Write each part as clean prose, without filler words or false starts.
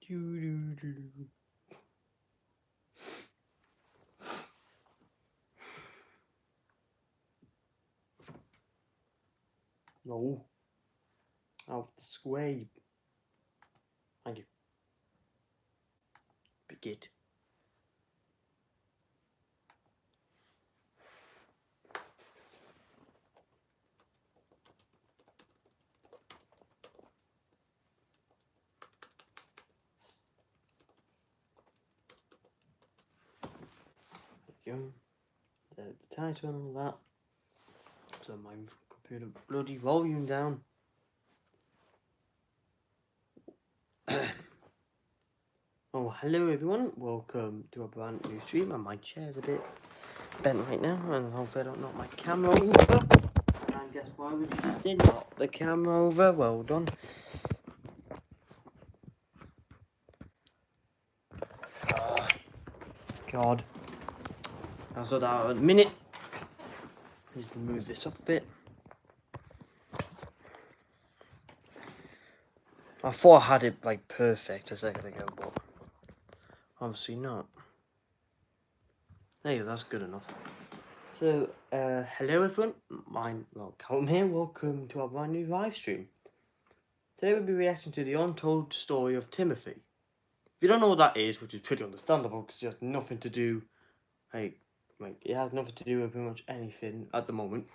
No. Out the square. Thank you. Bigot. The title and all that. So my computer bloody volume down. Oh, hello everyone. Welcome to a brand new stream. And my chair's a bit bent right now, and hopefully I don't knock my camera over. And guess why we just did knock the camera over? Well done. God. I'll sort that out in a minute. Just move this up a bit. I thought I had it like perfect a second ago, but obviously not. There you go, that's good enough. So, hello everyone. Callum here. Welcome to our brand new live stream. Today we'll be reacting to the Untold story of Timothy. If you don't know what that is, which is pretty understandable because it has nothing to do, it has nothing to do with pretty much anything at the moment.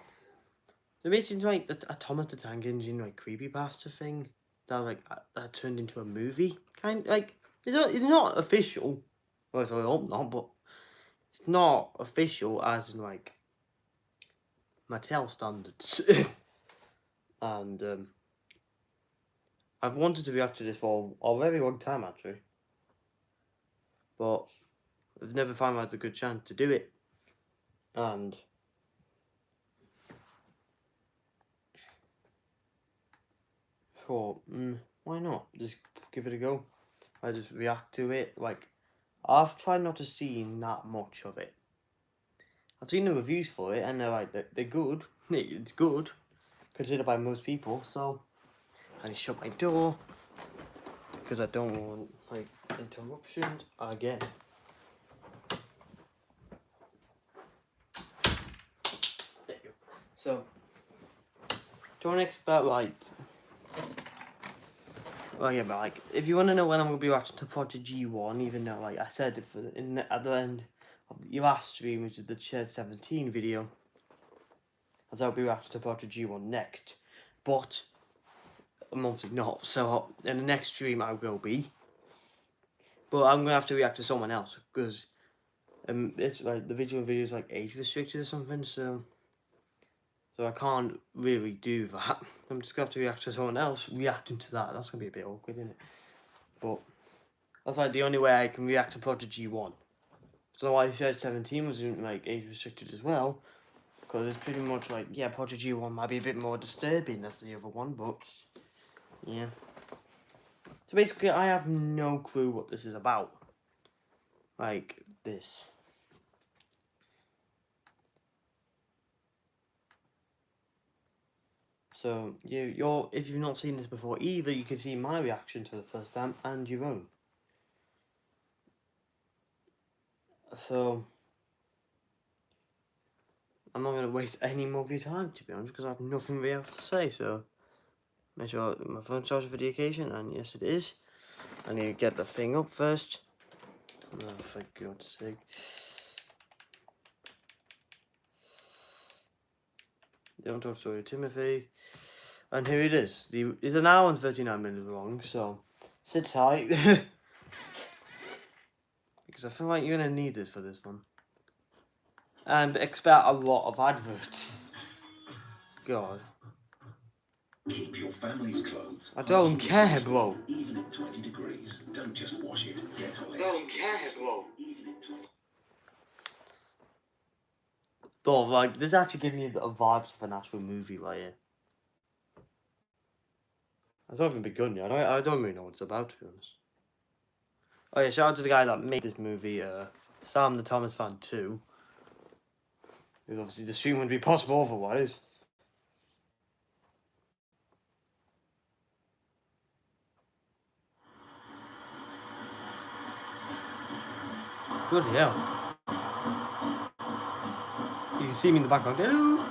So basically, like a Thomas the Tank Engine creepypasta thing that turned into a movie. It's not official. Well, so I hope not, but it's not official as in Mattel standards. And I've wanted to react to this for a very long time actually, but I've never found out a good chance to do it. And thought, why not? Just give it a go. I just react to it. I've tried not to see that much of it. I've seen the reviews for it, and they're good. It's good, considered by most people. So I need to shut my door because I don't want interruptions again. There you go. So don't expect if you want to know when I'm going to be watching to Project G1, even though I said it at the end of the last stream, which is the Shed 17 video, as I'll be watching to Project G1 next, but I'm obviously not. So in the next stream I will be, but I'm gonna have to react to someone else because it's the video is age restricted or something, so I can't really do that. I'm just gonna have to react to someone else reacting to that. That's gonna be a bit awkward, isn't it? But that's the only way I can react to Project G1. So why Shed 17 was age restricted as well, because it's pretty much Project G1 might be a bit more disturbing than the other one, but yeah. So basically, I have no clue what this is about. This. So if you've not seen this before either, you can see my reaction to the first time and your own. So I'm not going to waste any more of your time, to be honest, because I have nothing really else to say. So make sure my phone's charged for the occasion, and yes, it is. I need to get the thing up first. Oh, for God's sake. The Untold Story of Timothy. And here it is. It's an hour and 39 minutes long, so sit tight. Because I feel like you're going to need this for this one. And expect a lot of adverts. God. Keep your family's clothes. I don't care, bro. Even at 20 degrees. Don't just wash it. Get on it. Don't care, bro. Though, this actually gives me the vibes of an actual movie right here. It's not even begun yet. I don't really know what it's about, to be honest. Oh yeah, shout out to the guy that made this movie, Sam the Thomas Fan 2. Because obviously the stream wouldn't be possible otherwise. Good hell. You can see me in the background. Hello.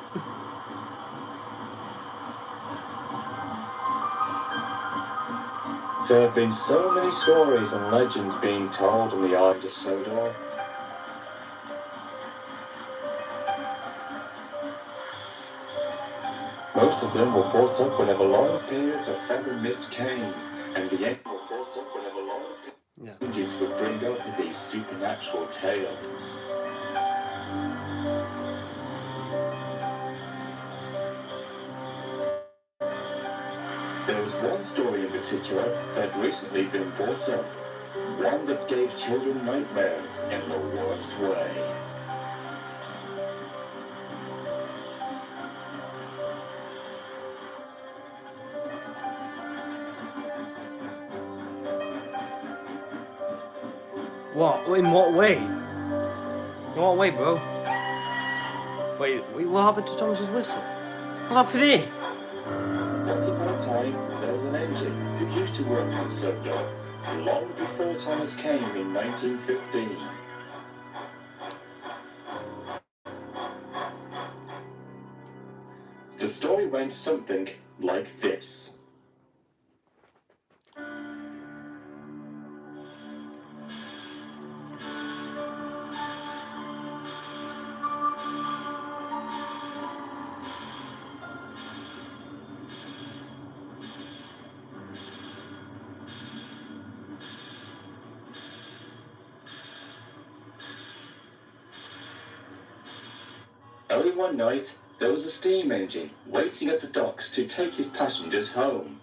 There have been so many stories and legends being told on the island of Sodor. Most of them were brought up whenever long periods of fog and mist came, and the end were brought up whenever long periods would bring up these supernatural tales. There was one story in particular that had recently been brought up, one that gave children nightmares in the worst way. What? In what way? In what way, bro? Wait, what happened to Thomas's whistle? What's happened here? Once upon a time, there was an engine who used to work on Sodor, long before Thomas came in 1915. The story went something like this. Early one night, there was a steam engine waiting at the docks to take his passengers home.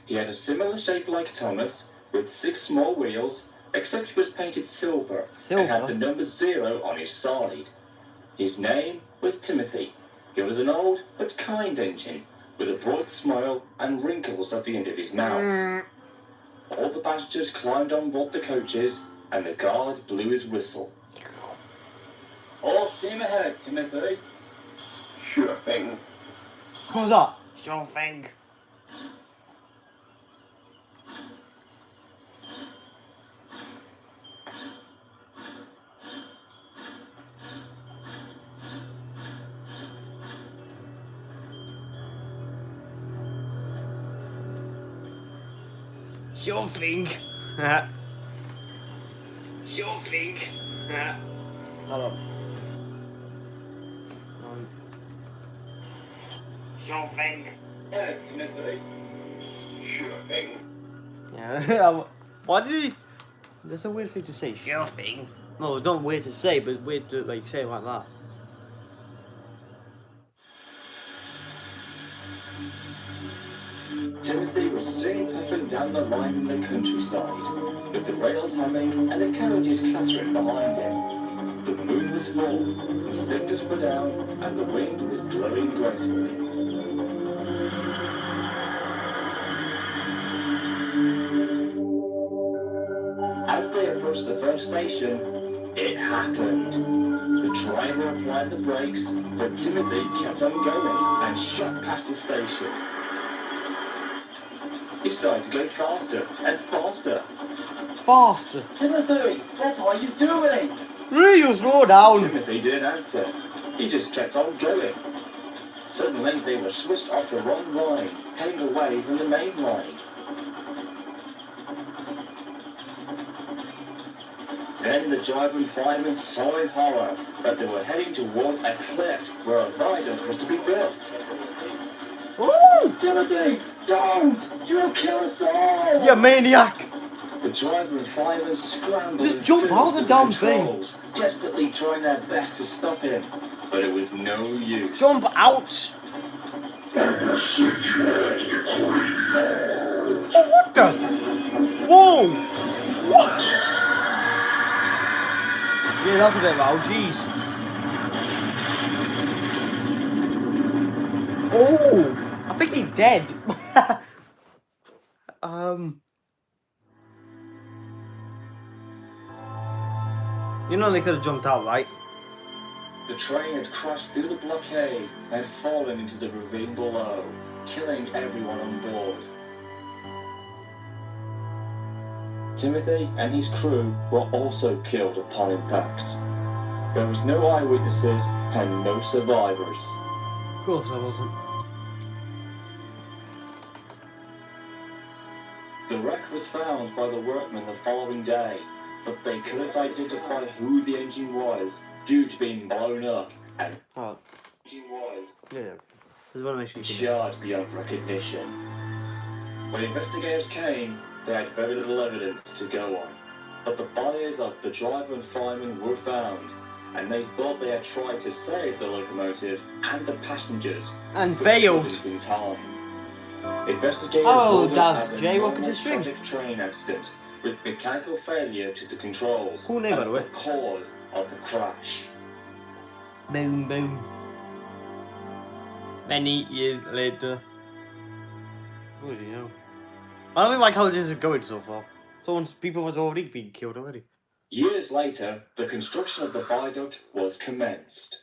He had a similar shape like Thomas, with 6 small wheels, except he was painted silver and had the number 0 on his side. His name was Timothy. He was an old but kind engine, with a broad smile and wrinkles at the end of his mouth. All the passengers climbed on board the coaches, and the guard blew his whistle. "All steam ahead, Timothy." Sure thing. What was that? Sure thing. Sure thing. Sure thing. Hold on. Sure thing. Timothy. Sure thing. Yeah. Why did he? That's a weird thing to say. Sure thing. No, it's not weird to say, but it's weird to like say it like that. Timothy was soon puffing down the line in the countryside, with the rails humming and the carriages clattering behind him. The moon was full, the cinders were down, and the wind was blowing gracefully. As they approached the first station, it happened. The driver applied the brakes, but Timothy kept on going and shot past the station. He started to go faster and faster. Faster. "Timothy, what are you doing?" Really, slow down. Timothy didn't answer. He just kept on going. Suddenly, they were switched off the wrong line, heading away from the main line. Then the driver and fireman saw in horror that they were heading towards a cliff where a viaduct was to be built. Ooh! "Timothy, don't! You'll kill us all!" You maniac! The driver and fireman scrambled. Just and jump fiddled out the with damn controls, desperately trying their best to stop him, but it was no use. Jump out! Oh, what the? Whoa! What? Yeah, that's a bit loud, jeez. Oh! I think he's dead. You know they could have jumped out, right? The train had crashed through the blockade and had fallen into the ravine below, killing everyone on board. Timothy and his crew were also killed upon impact. There was no eyewitnesses and no survivors. Of course I wasn't. The wreck was found by the workmen the following day, but they couldn't identify who the engine was due to being blown up, and Oh, the engine was yeah. Just want to make sure you can... charred beyond recognition. When investigators came, they had very little evidence to go on, but the bodies of the driver and fireman were found, and they thought they had tried to save the locomotive and the passengers, And but failed. couldn't in time. Investigators Oh, ruled it that's as a jaywalking normal to string. tragic train accident with mechanical failure to the controls Cool name, by as the the way. cause of the crash. Boom, boom. Many years later. What do you know? I don't even like how this is going so far. People have already been killed already. Years later, the construction of the viaduct was commenced.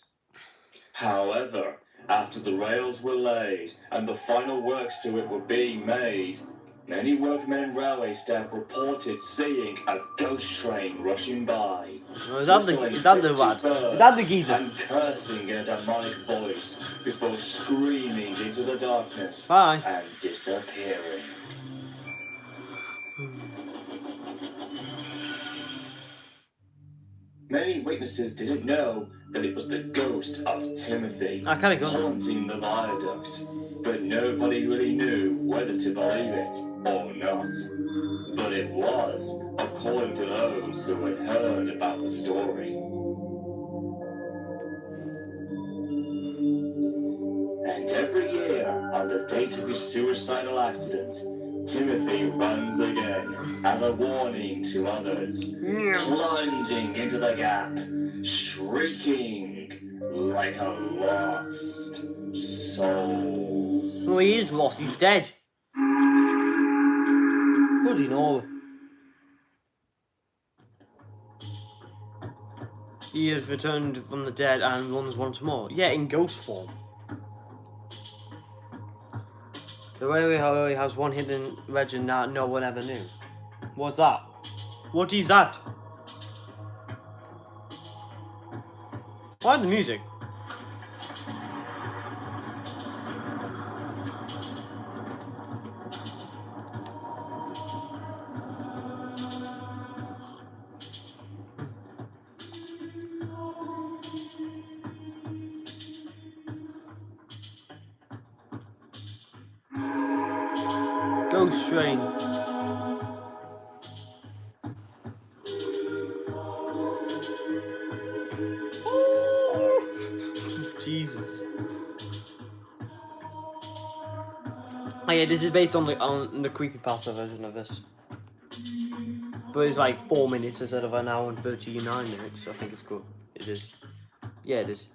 However, after the rails were laid and the final works to it were being made, many workmen and railway staff reported seeing a ghost train rushing by. Oh, is that the whistling lad? 50 Is that the geezer? and cursing in a demonic voice before screaming into the darkness Bye. and disappearing. Many witnesses didn't know that it was the ghost of Timothy I kinda got it. haunting the viaduct, but nobody really knew whether to believe it or not. But it was, according to those who had heard about the story. And every year, on the date of his suicidal accident, Timothy runs again as a warning to others, plunging into the gap, shrieking like a lost soul. No, he is lost. He's dead. Bloody no. He has returned from the dead and runs once more. Yeah, in ghost form. The railway highway has one hidden legend that no one ever knew. What's that? What is that? Why the music? Ghost train. Jesus. Oh yeah, this is based on the creepypasta version of this. But it's like 4 minutes instead of an hour and 39 minutes. So I think it's good. It is. Yeah, it is.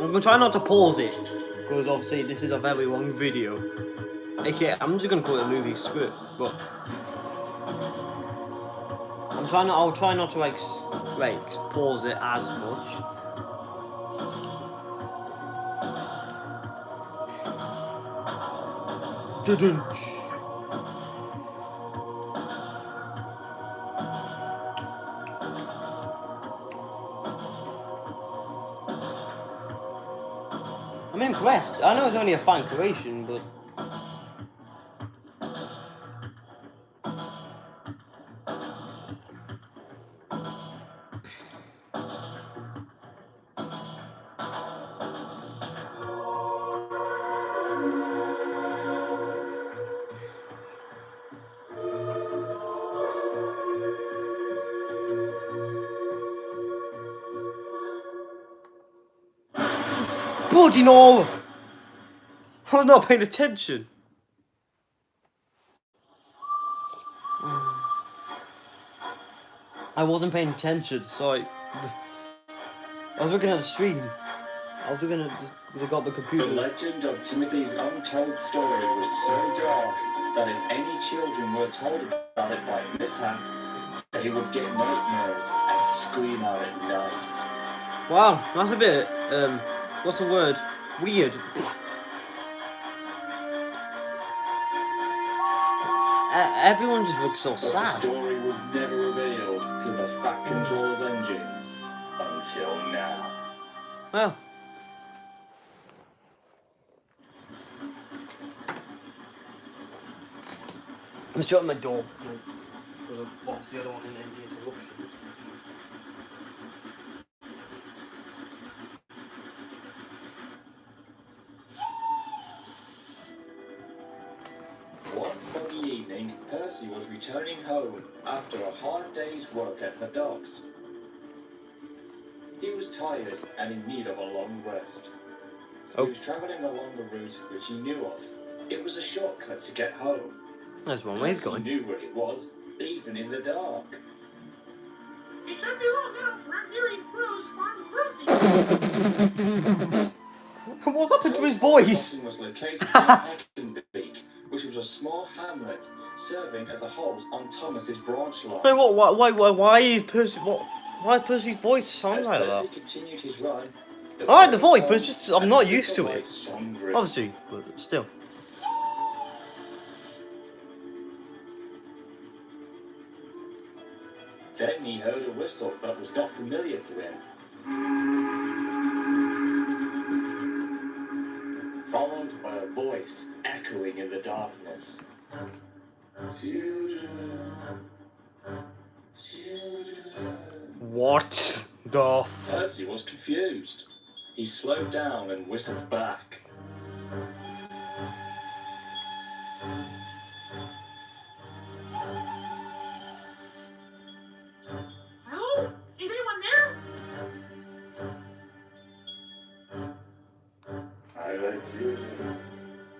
I'm gonna try not to pause it, because obviously this is a very long video. Okay, I'm just gonna call it a movie script, but I'll try not to like pause it as much. Dudunch. I'm impressed. I know it's only a fan creation, but bloody no! I was not paying attention. I wasn't paying attention, so I was looking at the stream. I was looking at because I got the The computer. legend of Timothy's untold story was so dark that if any children were told about it by mishap, they would get nightmares and scream out at night. Wow, that's a bit what's the word? Weird. everyone just looks so But the sad. story was never revealed to the Fat Controller's engines until now. Well. I'm shutting my door. Because obviously I don't want any interruptions. One foggy evening, Percy was returning home after a hard day's work at the docks. He was tired and in need of a long rest. He was travelling along a route which he knew of. It was a shortcut to get home. That's one way he's Percy going. knew where it was, even in the dark. It should be long enough for a million crows farm cruising. What happened to his voice? Crossing was located in Heckenbeek, which was a small hamlet serving as a halt on Thomas's branch line. Wait, what? Why is Percy? Why Percy's voice sound As like Percy that? continued his run, I like the voice, but it's just I'm not used to it. Obviously. Obviously, but still. Then he heard a whistle that was not familiar to him. Followed by a voice echoing in the darkness. Children, children. What the f? Percy was confused. He slowed down and whistled back. Hello? Is anyone there? I like children.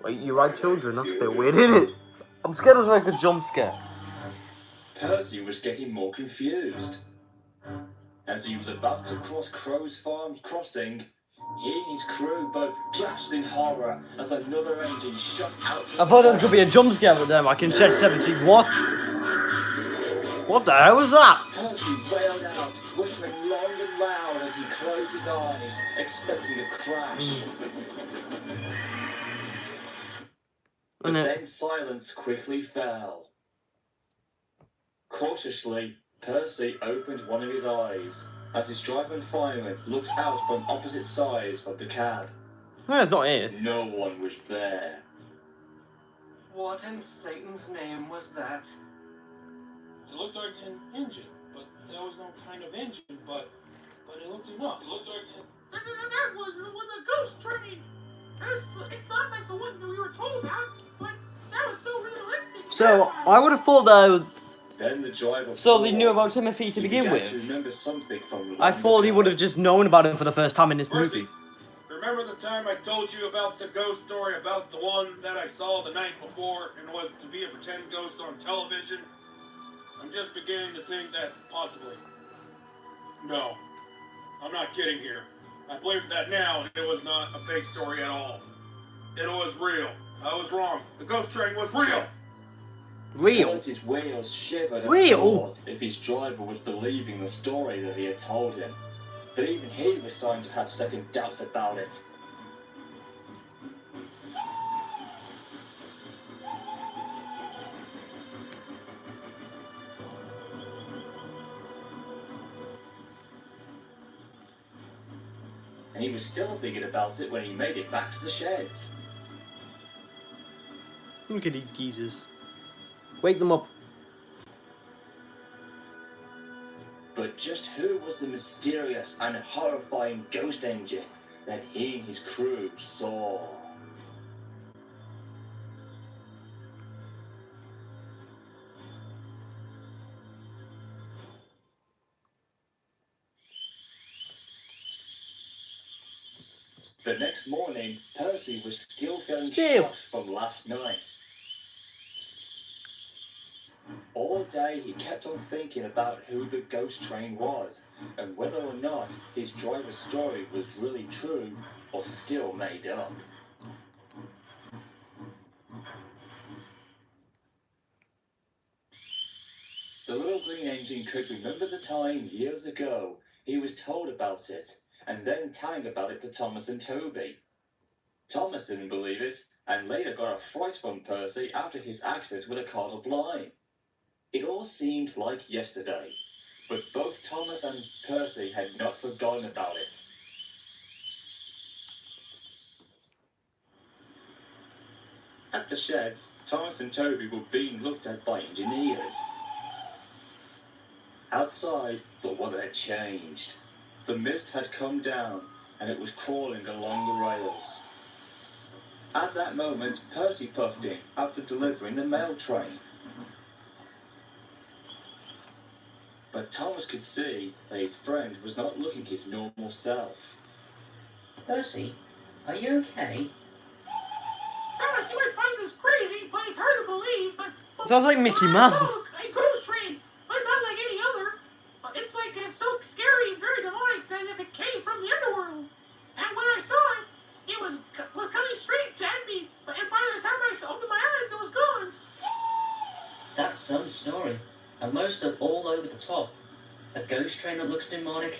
Wait, you like children? That's a bit weird, isn't it? I'm scared of like a jump scare. Percy was getting more confused. As he was about to cross Crow's Farm's crossing, he and his crew both gasped in horror as another engine shot out. I thought there could be a jump scare with them. I can check 17. What? What the hell was that? Percy wailed out, whistling long and loud as he closed his eyes, expecting a crash. But then silence quickly fell. Cautiously, Percy opened one of his eyes as his driver and fireman looked out from opposite sides of the cab. No, it's not here. No one was there. What in Satan's name was that? It looked like an engine, but there was no kind of engine, but it looked enough. It looked like That was a ghost train. It's not like the one that we were told about, but that was so realistic. So I would have thought that. Then the driver. So they knew about Timothy to He begin began with. to remember something from I thought he would have just known about him for the first time in this movie. Remember the time I told you about the ghost story about the one that I saw the night before and was to be a pretend ghost on television? I'm just beginning to think that possibly. No, I'm not kidding here. I believe that now, and it was not a fake story at all. It was real. I was wrong. The ghost train was real. Real? Percy's wheels shivered at Real? the thought if his driver was believing the story that he had told him. But even he was starting to have second doubts about it. And he was still thinking about it when he made it back to the sheds. Look at these geezers. Wake them up. But just who was the mysterious and horrifying ghost engine that he and his crew saw? The next morning, Percy was still feeling shocked from last night. All day he kept on thinking about who the ghost train was, and whether or not his driver's story was really true or still made up. The little green engine could remember the time years ago he was told about it, and then telling about it to Thomas and Toby. Thomas didn't believe it, and later got a fright from Percy after his accident with a cart of lime. It all seemed like yesterday, but both Thomas and Percy had not forgotten about it. At the sheds, Thomas and Toby were being looked at by engineers. Outside, the weather had changed. The mist had come down, and it was crawling along the rails. At that moment, Percy puffed in after delivering the mail train. But Thomas could see that his friend was not looking his normal self. Percy, are you okay? Thomas, you might find this crazy, but it's hard to believe, but Sounds like Mickey Mouse. A ghost train. It's not like any other. It's like so scary and very demonic as if it came from the underworld. And when I saw it, it was coming straight at me. And by the time I opened my eyes, it was gone. That's some story. And most are all over the top. A ghost train that looks demonic?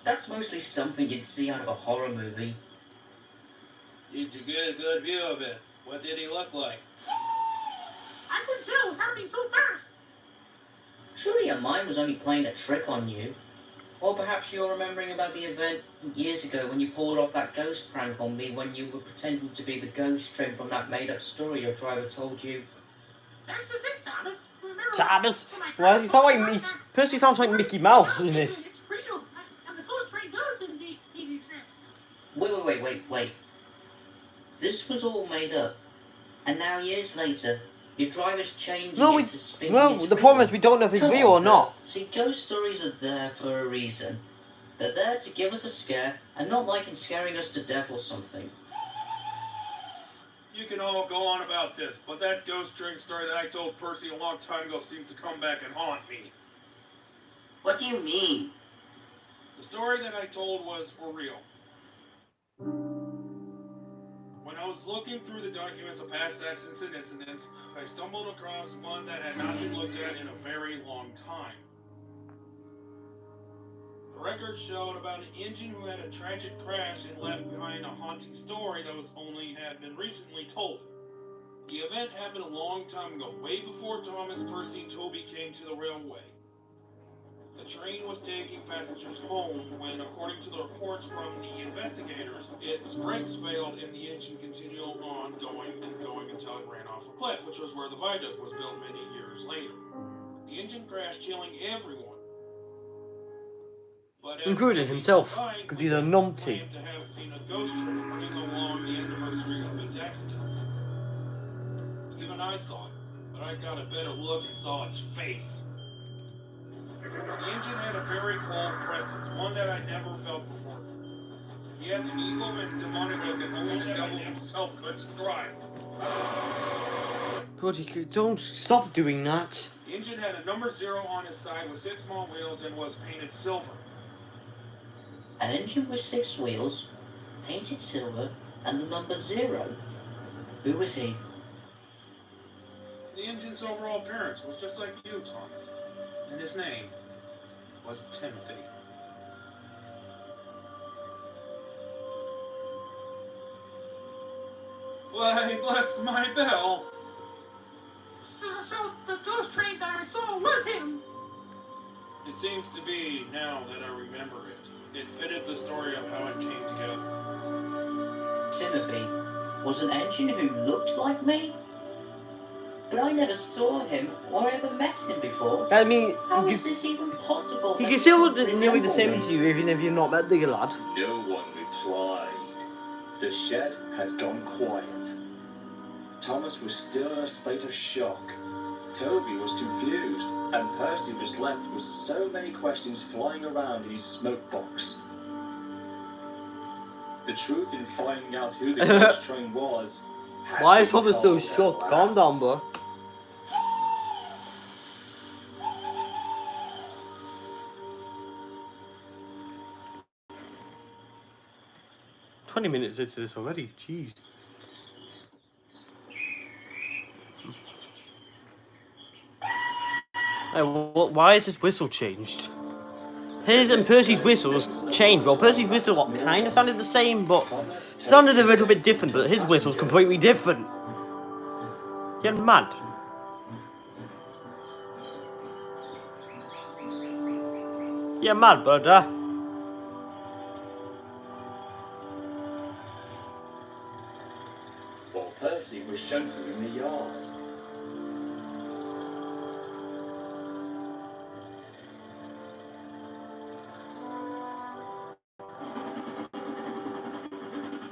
That's mostly something you'd see out of a horror movie. Did you get a good view of it? What did he look like? I couldn't tell. It was happening so fast. Surely your mind was only playing a trick on you. Or perhaps you're remembering about the event years ago when you pulled off that ghost prank on me when you were pretending to be the ghost train from that made-up story your driver told you. That's just it, Thomas. Remember Thomas? when I Why does he sound like tried to me? Percy sounds like Mickey Mouse in this. It's real. And the ghost train does indeed exist. Wait. This was all made up. And now years later, your driver's changing into spinning his the problem is we don't know if it's real or not. See, ghost stories are there for a reason. They're there to give us a scare, and not like in scaring us to death or something. You can all go on about this, but that ghost train story that I told Percy a long time ago seems to come back and haunt me. What do you mean? The story that I told was for real. When I was looking through the documents of past accidents and incidents, I stumbled across one that had not been looked at in a very long time. The records showed about an engine who had a tragic crash and left behind a haunting story that had been recently told. The event happened a long time ago, way before Thomas, Percy, and Toby came to the railway. The train was taking passengers home when, according to the reports from the investigators, its brakes failed and the engine continued on going until it ran off a cliff, which was where the viaduct was built many years later. The engine crashed, killing everyone. But Including himself, because he's a numpty. Claimed to have seen a ghost train running along the anniversary of its accident. Even I saw it, but I got a better look and saw its face. The engine had a very cold presence, one that I never felt before. He had an evil and demonic look that only the devil himself could describe. Bloody, don't stop doing that. The engine had a number 0 on his side with 6 small wheels and was painted silver. An engine with 6 wheels, painted silver, and the number 0. Who was he? The engine's overall appearance was just like you, Thomas. And his name was Timothy. Why, bless my bell. So the ghost train that I saw was him. It seems to be, now that I remember it. It fitted the story of how it came together. Timothy was an engine who looked like me? But I never saw him or ever met him before. I mean, How is this even possible? he that can still look could nearly the same resemble as you, even if you've not met the lad. No one replied. The shed had gone quiet. Thomas was still in a state of shock. Toby was confused, and Percy was left with so many questions flying around in his smoke box. The truth in finding out who the ghost train was. Why is Thomas so shocked? Calm down, bro. "20 minutes into this already, jeez." Hey, why is this whistle changed? His and Percy's whistles changed. Well, Percy's whistle kind of sounded the same, but sounded a little bit different. But his whistle's completely different. You're mad. You're mad, brother. While Percy was shunting in the yard.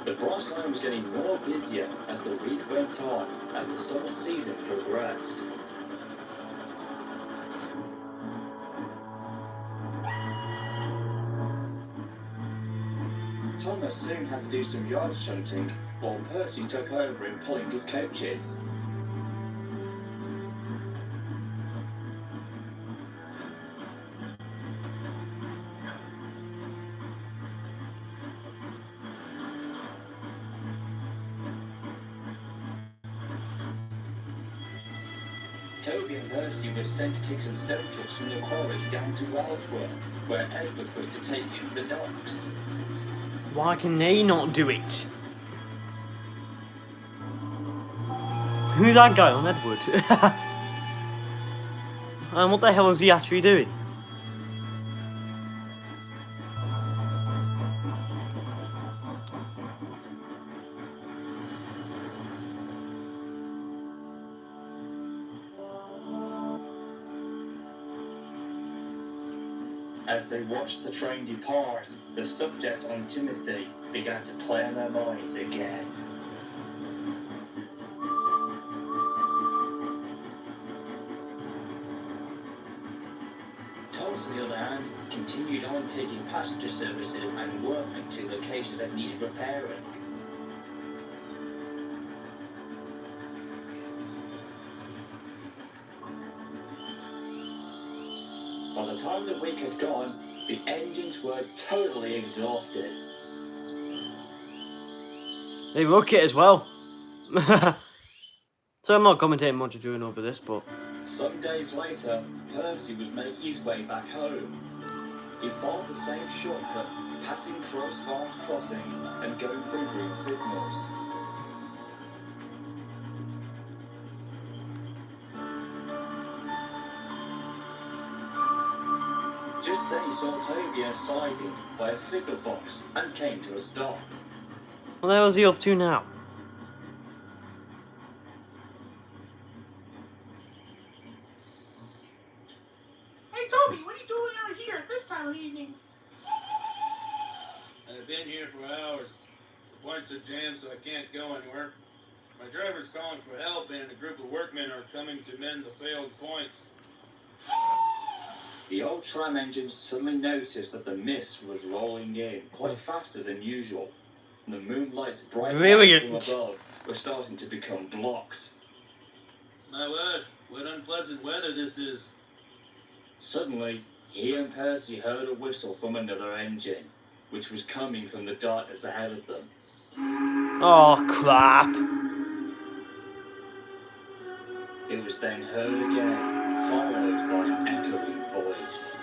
The bright line was getting more busier as the week went on, as the summer season progressed. Thomas soon had to do some yard shunting, while Percy took over in pulling his coaches. Toby and Percy were sent to take some stone trucks from the quarry down to Wellsworth, where Edward was to take it to the docks. Why can they not do it? Who's that guy on Edward? And what the hell is he actually doing? As they watched the train depart, the subject on Timothy began to play on their minds again. Thomas, on the other hand, continued on taking passenger services and workmen to locations that needed repairing. By the time the week had gone, the engines were totally exhausted. They rook it as well. So I'm not commentating much during over this, but Some days later, Percy was making his way back home. He followed the same shortcut, passing Cross Farms Crossing and going through green signals. Just then he saw Toby siding by a signal box and came to a stop. what the hell is he up to now? Hey, Toby, what are you doing out here at this time of evening? I've been here for hours. The points are jammed, so I can't go anywhere. My driver's calling for help, and a group of workmen are coming to mend the failed points. The old tram engine suddenly noticed that the mist was rolling in quite faster than usual. And the moonlight's bright light from above were starting to become blocks. My word, what unpleasant weather this is. Suddenly, he and Percy heard a whistle from another engine, which was coming from the darkness ahead of them. Oh crap! It was then heard again, followed by an echoing voice.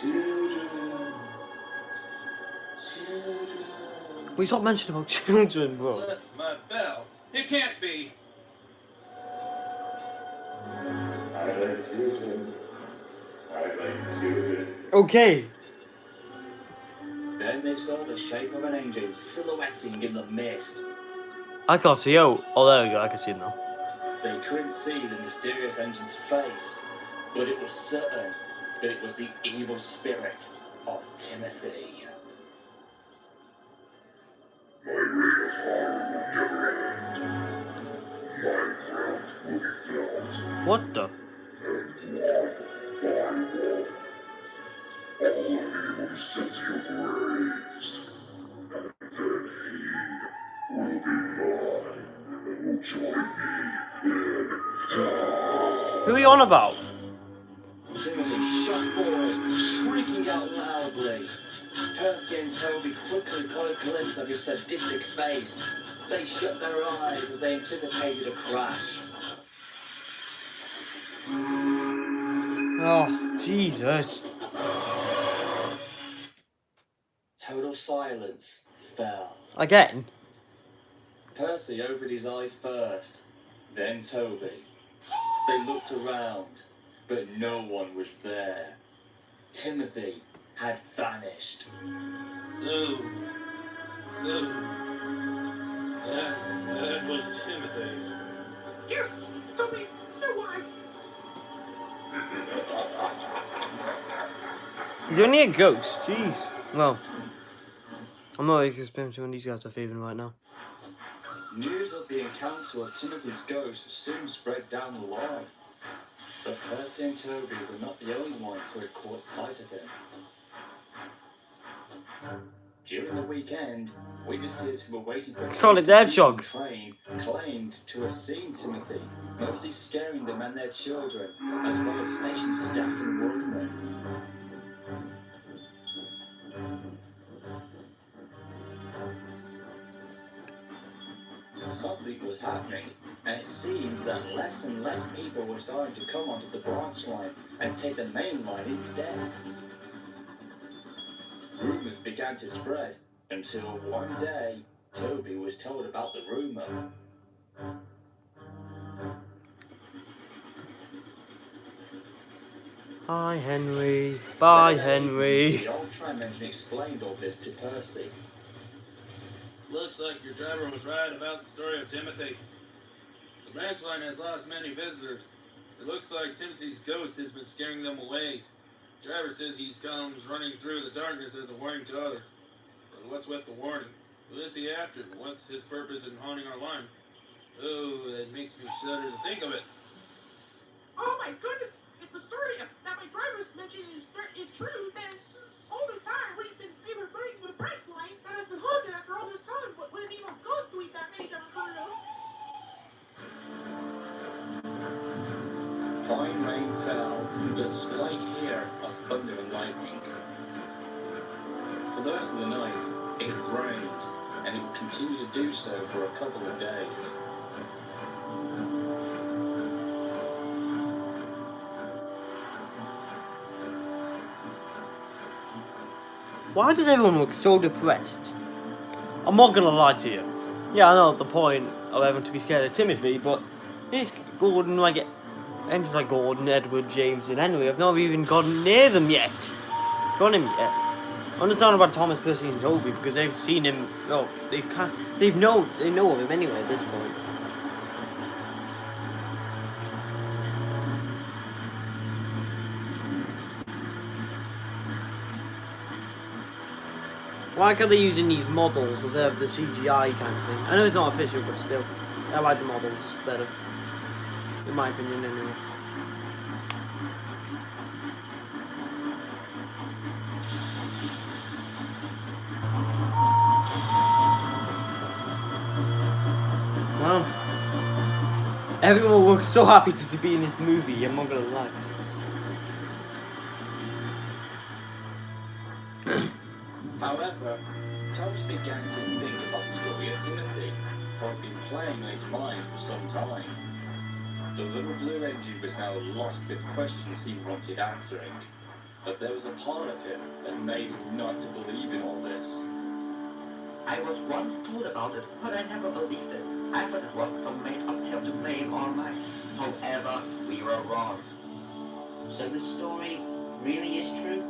Children, children. We stop mentioning about children, bro. Bless my bell. It can't be. I like children. I like children. Okay. Then they saw the shape of an engine silhouetting in the mist. I can't see. Oh, there we go. I can see it now. They couldn't see the mysterious engine's face, but it was certain that it was the evil spirit of Timothy. My reign of horror will never end. My wrath will be felt. What the? And one by one, all of you will be sent to your graves. And then he will be mine and will join me in hell. Who are you on about? Timothy shot forward, shrieking out loudly. Percy and Toby quickly caught a glimpse of his sadistic face. They shut their eyes as they anticipated a crash. Oh, Jesus. Total silence fell. Again? Percy opened his eyes first, then Toby. They looked around, but no one was there. Timothy had vanished. So, that was Timothy. Yes, Toby, it was. He's only a ghost, jeez. Well, I'm not experiencing when these guys are thieving right now. News of the encounter of Timothy's ghost soon spread down the line. But Percy and Toby were not the only ones who had caught sight of him. During the weekend, witnesses who were waiting for Solid the hedgehog. train claimed to have seen Timothy, mostly scaring them and their children, as well as station staff and workmen. Something was happening, and it seemed that less and less people were starting to come onto the branch line and take the main line instead. Rumours began to spread until one day Toby was told about the rumour. Hi, Henry. Bye, Henry. The old tram engine explained all this to Percy. Looks like your driver was right about the story of Timothy. The branch line has lost many visitors. It looks like Timothy's ghost has been scaring them away. The driver says he comes running through the darkness as a warning to others. But what's with the warning? Who is he after? What's his purpose in haunting our line? Oh, that makes me shudder to think of it. Oh my goodness! If the story that my driver's mentioned is true, then all this time we were running the branch line that has been haunted after all this time. But with an evil ghost to eat that many never heard of. Fine rain fell, with a slight hear of thunder and lightning. For the rest of the night, it rained, and it would continue to do so for a couple of days. Why does everyone look so depressed? I'm not gonna lie to you. Yeah, I know the point of everyone to be scared of Timothy, but it's Gordon, like, engines like Gordon, Edward, James, and Henry. I've not even gotten near them yet. Got him yet. I'm just talking about Thomas, Percy, and Toby because they've seen him. Oh, they know of him anyway at this point. Why are they using these models instead of the CGI kind of thing? I know it's not official, but still. I like the models better. In my opinion, anyway. Well, everyone looks so happy to be in this movie, I'm not gonna lie. However, Thomas began to think about the story of Timothy, for it had been playing on his mind for some time. The little blue engine was now lost with questions he wanted answering, but there was a part of him that made him not to believe in all this. I was once told about it, but I never believed it. I thought it was some made-up tale to blame All Might. However, we were wrong. So the story really is true?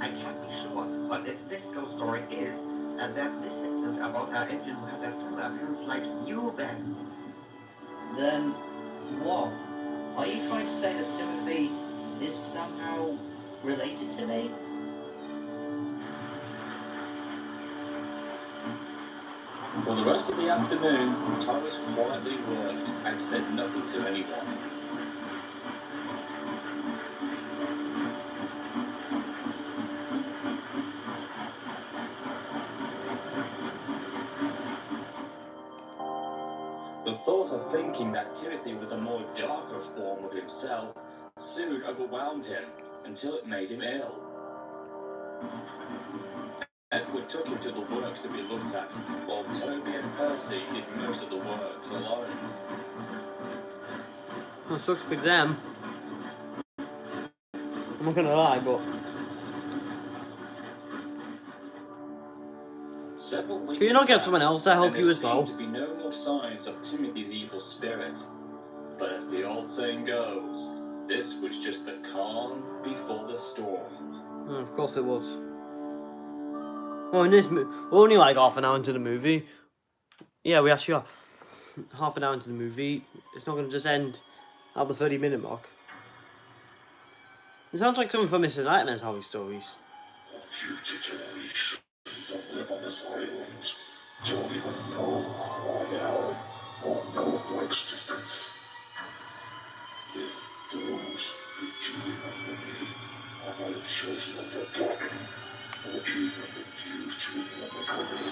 I can't be sure, but if this ghost story is, and that this isn't about our engine who has a similar appearance like you, Ben. Then what? Are you trying to say that Timothy is somehow related to me? For the rest of the afternoon, Thomas quietly worked and said nothing to anyone. The thought of thinking that Timothy was a more darker form of himself soon overwhelmed him until it made him ill. Edward took him to the works to be looked at, while Toby and Percy did most of the works alone. Well, it sucks to be them. I'm not gonna lie, but Several weeks Can you not get passed, someone else to help and you there as well? seemed to be no more signs of Timothy's evil spirit. But as the old saying goes, this was just the calm before the storm. Of course it was. Oh, in this we're only like half an hour into the movie. Yeah, we actually are half an hour into the movie. It's not going to just end at the 30-minute mark. It sounds like something from Mr. Nightmare's horror stories. Future generations that live on this island don't even know who I am or know of my existence. If those who do remember me have either chosen or forgotten, or even refused to remember me,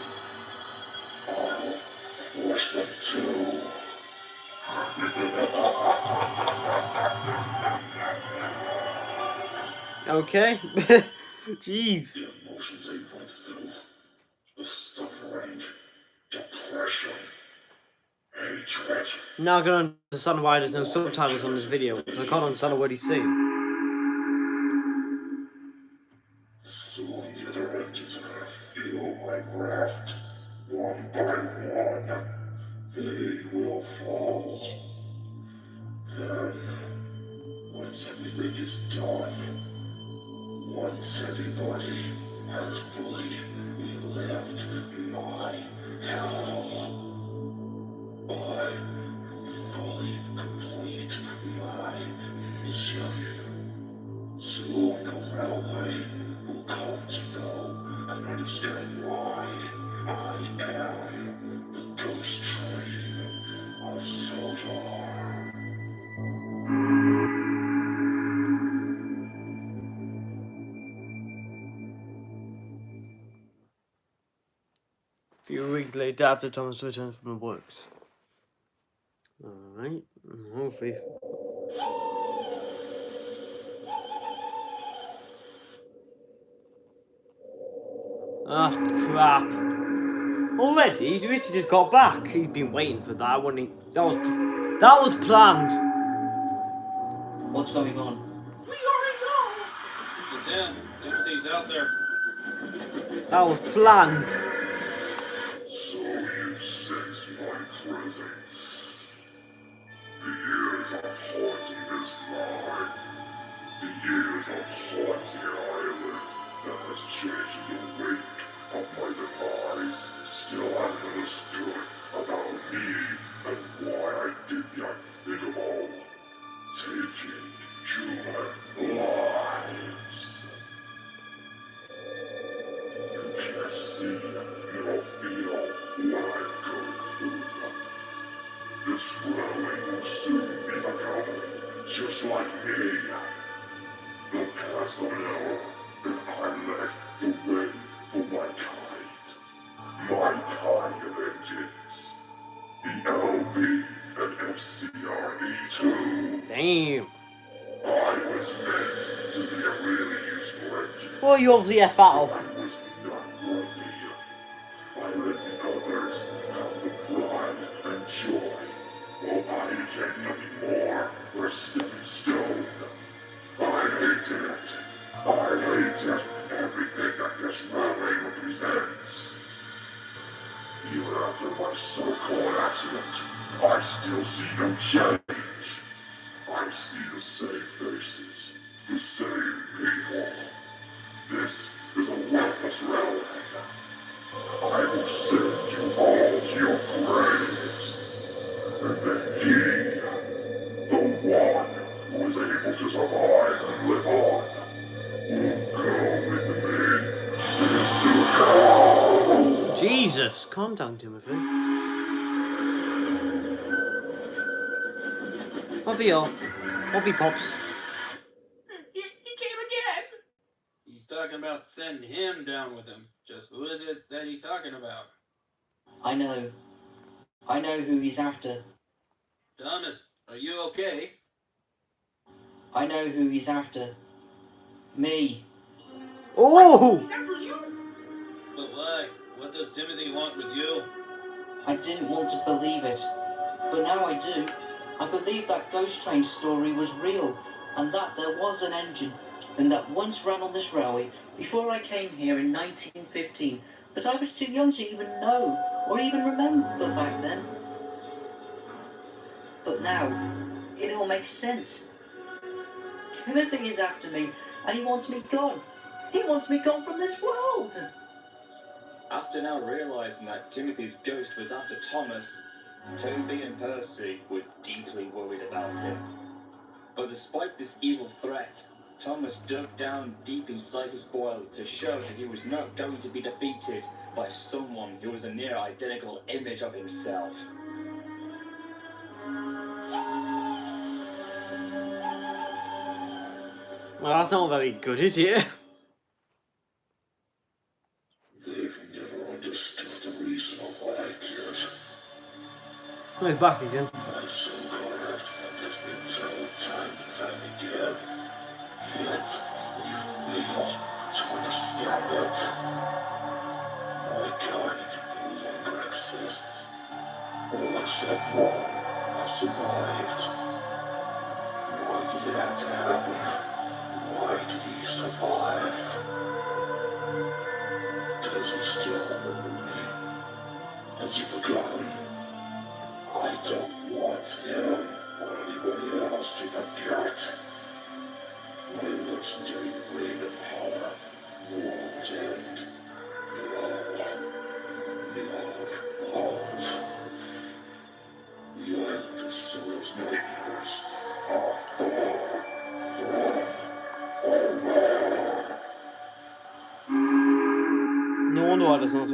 I'll force them to. Okay. Jeez. The emotions I went through, the suffering, depression, hatred. Now I can understand why there's no subtitles on this video, because I can't understand a word he's saying. Soon the other engines are gonna feel my raft. One by one, they will fall. Then, once everything is done, once everybody has fully relived my hell, I fully complete my mission. Soon the railway will come to know and understand why I am the ghost train of Sodor. A few weeks later, after Thomas returns from the works. Alright, hopefully. Ah, crap. Already? Richard just got back. He'd been waiting for that, wasn't he? That was planned. What's going on? We already know. It's him. Timothy's out there. That was planned. So you sense my presence. The years of haunting this line. The years of haunting an island that has changed the wake of my demise still hasn't understood about me and why I did the unthinkable. Taking human lives. You can't see nor feel what I'm going through. This railway will soon be forgotten, just like me. The past of an hour that I led the way for my kind. My kind of engines. The LB and FCRE2. Damn. I was meant to be a really useful engine. Well, you obviously F that up. I was not worthy. I let the others have the pride and joy, while I became nothing more than a stepping stone. I hated it. I hated everything that this railway represents. Even after my so-called accident, I still see no change. I see the same faces, the same people. This is a worthless railway. I will send you all to your graves. And then he, the one who is able to survive and live on, will go with me into hell. Jesus, calm down, Timothy. Off you all. Off you pops. He came again. He's talking about sending him down with him. Just who is it that he's talking about? I know. I know who he's after. Thomas, are you okay? I know who he's after. Me. Oh! He's after you. But why? What does Timothy want with you? I didn't want to believe it, but now I do. I believe that ghost train story was real, and that there was an engine, and that once ran on this railway before I came here in 1915, but I was too young to even know or even remember back then. But now, it all makes sense. Timothy is after me, and he wants me gone. He wants me gone from this world. After now realising that Timothy's ghost was after Thomas, Toby and Percy were deeply worried about him. But despite this evil threat, Thomas dug down deep inside his boil to show that he was not going to be defeated by someone who was a near identical image of himself. Well, that's not very good, is it? They've never understood the reason of what I did. Oh, he's back again. My so-called accident has been told time and time again. Yet, we fail to understand it. My kind no longer exists. All except one has survived. Why did it have to happen? Why did he survive? Does he still remember me? Has he forgotten? I don't want him or anybody else to forget. My legendary reign of horror won't end. No, it won't. The end of Sorrow's nightmares are far from over. No wonder why there's no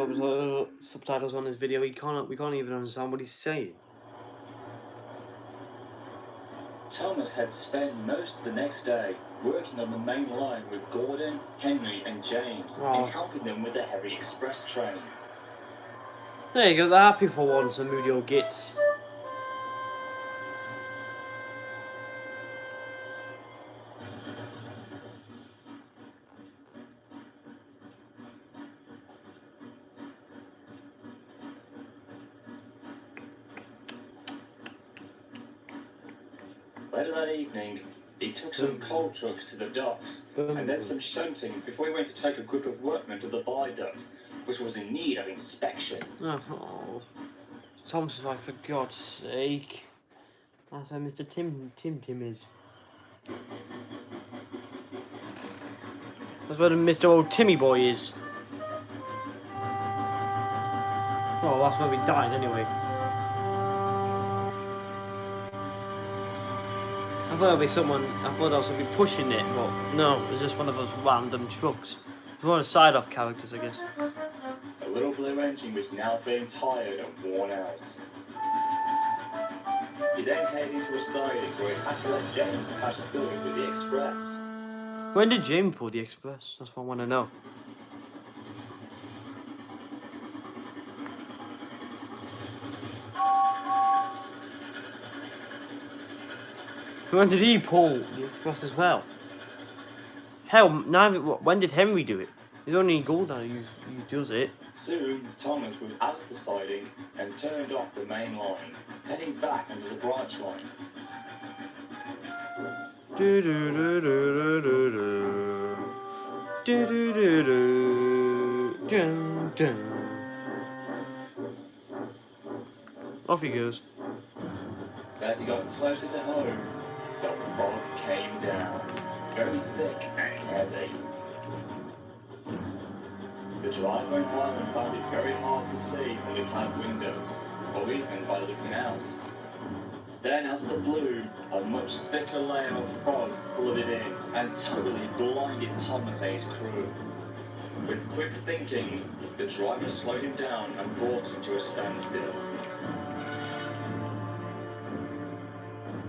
subtitles on this video. We can't even understand what he's saying. Thomas had spent most of the next day working on the main line with Gordon, Henry and James and helping them with the heavy express trains. There you go, they're happy for once, the Moody old gits. Later that evening, he took some coal trucks to the docks and then some shunting before he went to take a group of workmen to the viaduct, which was in need of inspection. Oh, Thomas was like, for God's sake. That's where Mr. Tim is. That's where Mr. Old Timmy Boy is. Oh, that's where we died anyway. I thought there'd be someone, I thought I was going to be pushing it, but no, it was just one of those random trucks. It's one of the side-off characters, I guess. The little blue engine was now feeling tired and worn out. He then headed into a siding where he had to let James pass through with the express. When did James pull the express? That's what I want to know. When did he pull the express as well? Hell, when did Henry do it? It's only Gordon who does it. Soon, Thomas was out of the siding and turned off the main line, heading back onto the branch line. Do do do do do do do do do do dun dun. Off he goes. As he got closer to home, the fog came down, very thick and heavy. The driver and fireman found it very hard to see from the cab windows, or even by looking out. Then, out of the blue, a much thicker layer of fog flooded in and totally blinded Thomas and his crew. With quick thinking, the driver slowed him down and brought him to a standstill.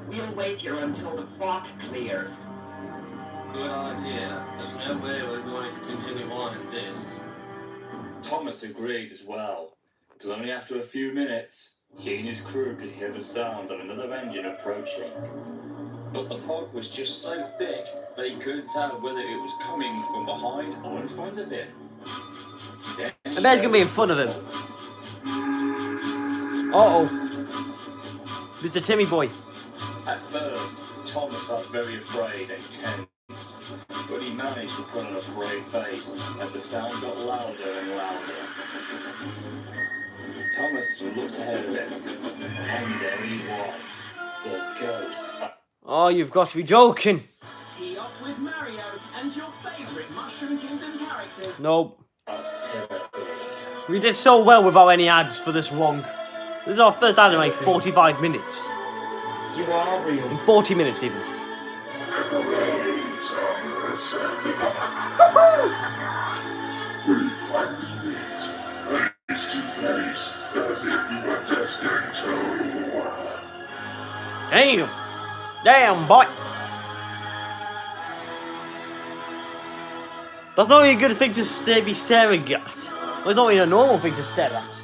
We'll wait here until the fog clears. Good idea. There's no way we're going to continue on in this. Thomas agreed as well, but only after a few minutes, he and his crew could hear the sounds of another engine approaching. But the fog was just so thick that he couldn't tell whether it was coming from behind or in front of him. I bet it's gonna be in front of him. Uh-oh. Mr. Timmy Boy. At first, Thomas felt very afraid and tense, but he managed to put on a brave face as the sound got louder and louder. Thomas looked ahead of him, and there he was, the ghost. Oh, you've got to be joking. Tee off with Mario and your favourite Mushroom Kingdom characters. Nope. Timothy. We did so well without any ads for this wrong. This is our first ad in like 45 minutes. You are real. In 40 minutes even. We finally meet. Face to face, as if we were destined to. Damn. Damn, boy. That's not really a good thing to be staring at. Well, it's not really a normal thing to stare at.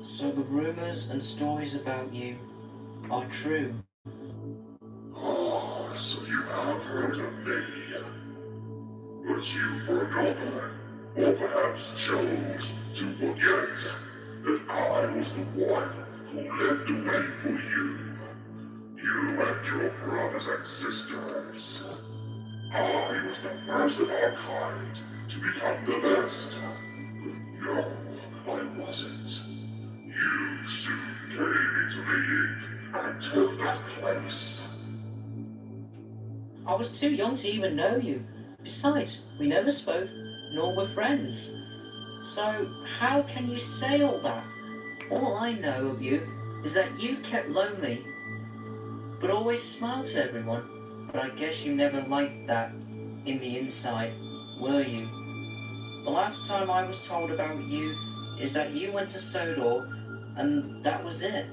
So the rumours and stories about you are true. Oh, so you have heard of me. But you've forgotten, or perhaps chose to forget, that I was the one who led the way for you. You and your brothers and sisters. I was the first of our kind to become the best. But no, I wasn't. You soon came into being and took that place. I was too young to even know you. Besides, we never spoke, nor were friends. So, how can you say all that? All I know of you is that you kept lonely, but always smiled to everyone. But I guess you never liked that in the inside, were you? The last time I was told about you is that you went to Sodor, and that was it.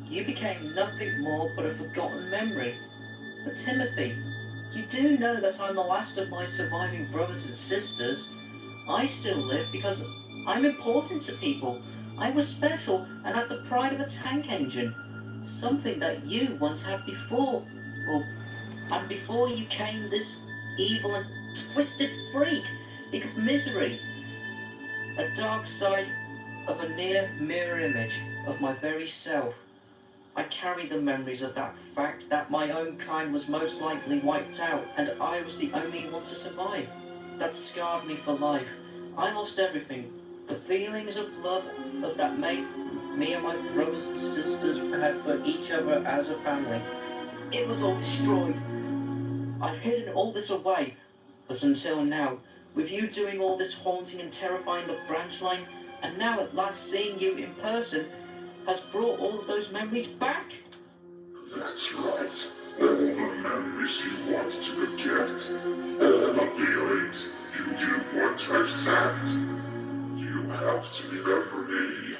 You became nothing more but a forgotten memory. But Timothy, you do know that I'm the last of my surviving brothers and sisters. I still live because I'm important to people. I was special and had the pride of a tank engine. Something that you once had before. And before you came this evil and twisted freak, big of misery. A dark side of a near mirror image of my very self. I carry the memories of that fact that my own kind was most likely wiped out and I was the only one to survive. That scarred me for life. I lost everything. The feelings of love that made me and my brothers and sisters had for each other as a family. It was all destroyed. I've hidden all this away, but until now, with you doing all this haunting and terrifying the branch line, and now at last seeing you in person, has brought all of those memories back. That's right. All the memories you want to forget. All the feelings you do want to accept. You have to remember me.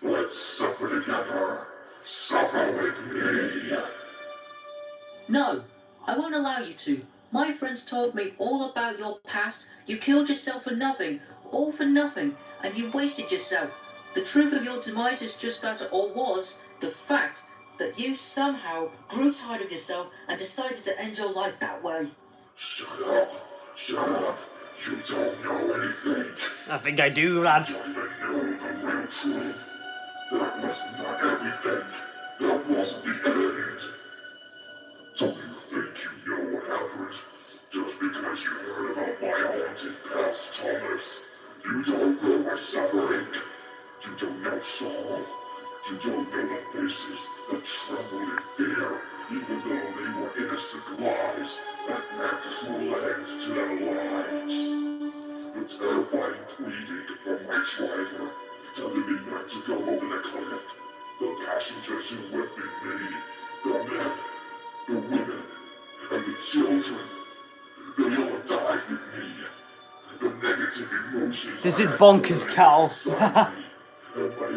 Let's suffer together. Suffer with me. No, I won't allow you to. My friends told me all about your past. You killed yourself for nothing, all for nothing, and you wasted yourself. The truth of your demise is just that, or was, the fact that you somehow grew tired of yourself and decided to end your life that way. Shut up. Shut up. You don't know anything. I think I do, lad. You don't even know the real truth. That was not everything. That wasn't the end. Don't you think you know what happened? Just because you heard about my haunted past, Thomas. You don't know my suffering. You don't know sorrow. You don't know the faces that trembled in fear, even though they were innocent lies that meant cruel end to their lives. The terrifying pleading from my driver, telling me not to go over the cliff. The passengers who went with me, the men, the women, and the children, they all died with me. The negative emotions. This is bonkers, Cal.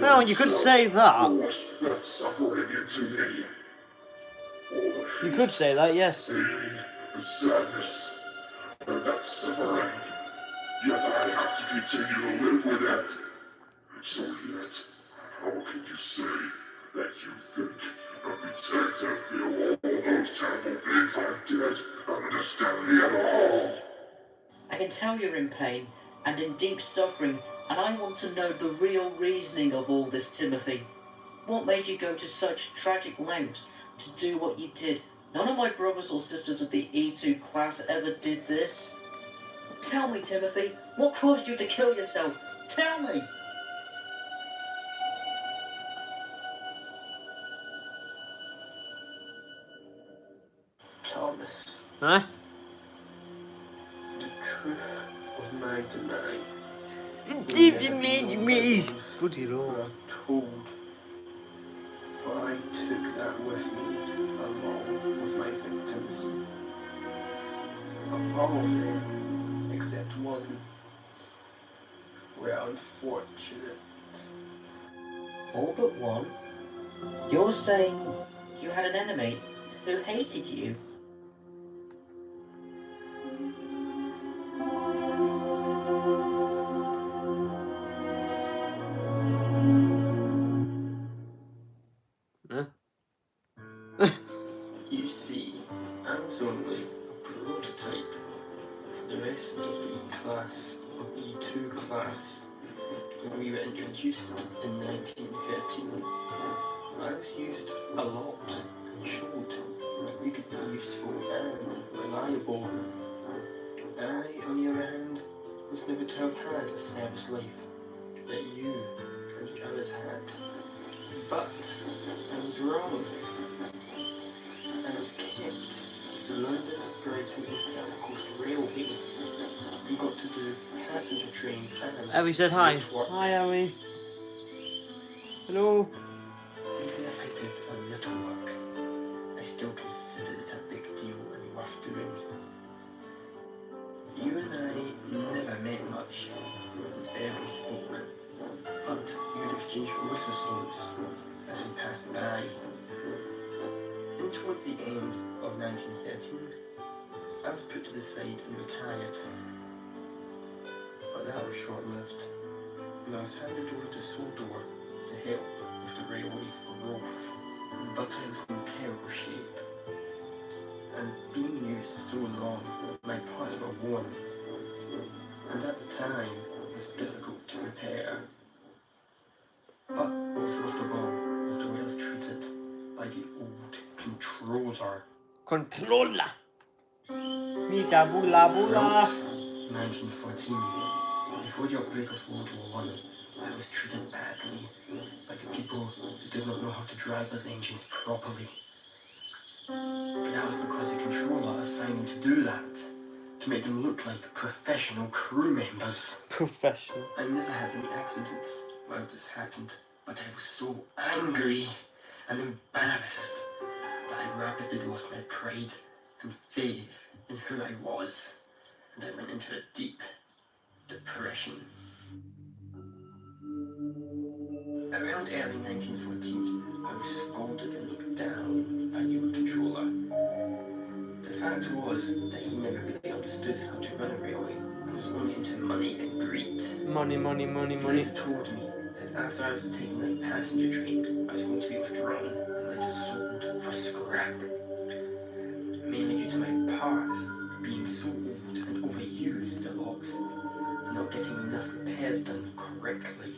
Well, you could say that. That suffering into me. You could say that, yes. Pain, the sadness, and that suffering. Yet I have to continue to live with it. So yet, how can you say that you think and pretend to feel all those terrible things I did and understand me at all? I can tell you're in pain and in deep suffering And I want to know the real reasoning of all this, Timothy. What made you go to such tragic lengths to do what you did? None of my brothers or sisters of the E2 class ever did this. Tell me, Timothy, what caused you to kill yourself? Tell me! Thomas, Huh? the truth of my demise Good you know. were told, for I took that with me along with my victims. But all of them, except one, were unfortunate. All but one? You're saying you had an enemy who hated you? Huh? You see, I was only a prototype for the rest of the class, of E2 class, when we were introduced in 1913. I was used a lot and showed that we could be useful and reliable. I, on the other hand, was never to have had a service life that you and the others had. But I was wrong. I was kept with the London, Brighton and South Coast Railway and got to do passenger trains and Abby said hi. networks. Hi, Abby. Hello. Even if I did a little work, I still considered it a big deal and worth doing. You and I never met much, and barely spoke, but you would exchange whistle-notes as we passed by. And towards the end of 1913, I was put to the side and retired. But that was short-lived, and I was handed over to Sodor to help with the railway's growth. But I was in terrible shape, and being used so long, my parts were worn, and at the time it was difficult to repair. But what was most of all was the way I was treated by the old controller. Controller. Mika bula bula. Throughout 1914, before the outbreak of World War I was treated badly by the people who did not know how to drive those engines properly. But that was because the controller assigned them to do that, to make them look like professional crew members. Professional. I never had any accidents while this happened, but I was so angry and embarrassed that I rapidly lost my pride and faith in who I was, and I went into a deep depression. Around early 1914, I was scolded and looked down by the old controller. The fact was that he never really understood how to run a railway and was only into money and greed. Money, money, money, He money. later told me that after I was taken on a passenger train, I was going to be withdrawn and later sold for scrap. Mainly due to my parts being so old and overused a lot, and not getting enough repairs done correctly.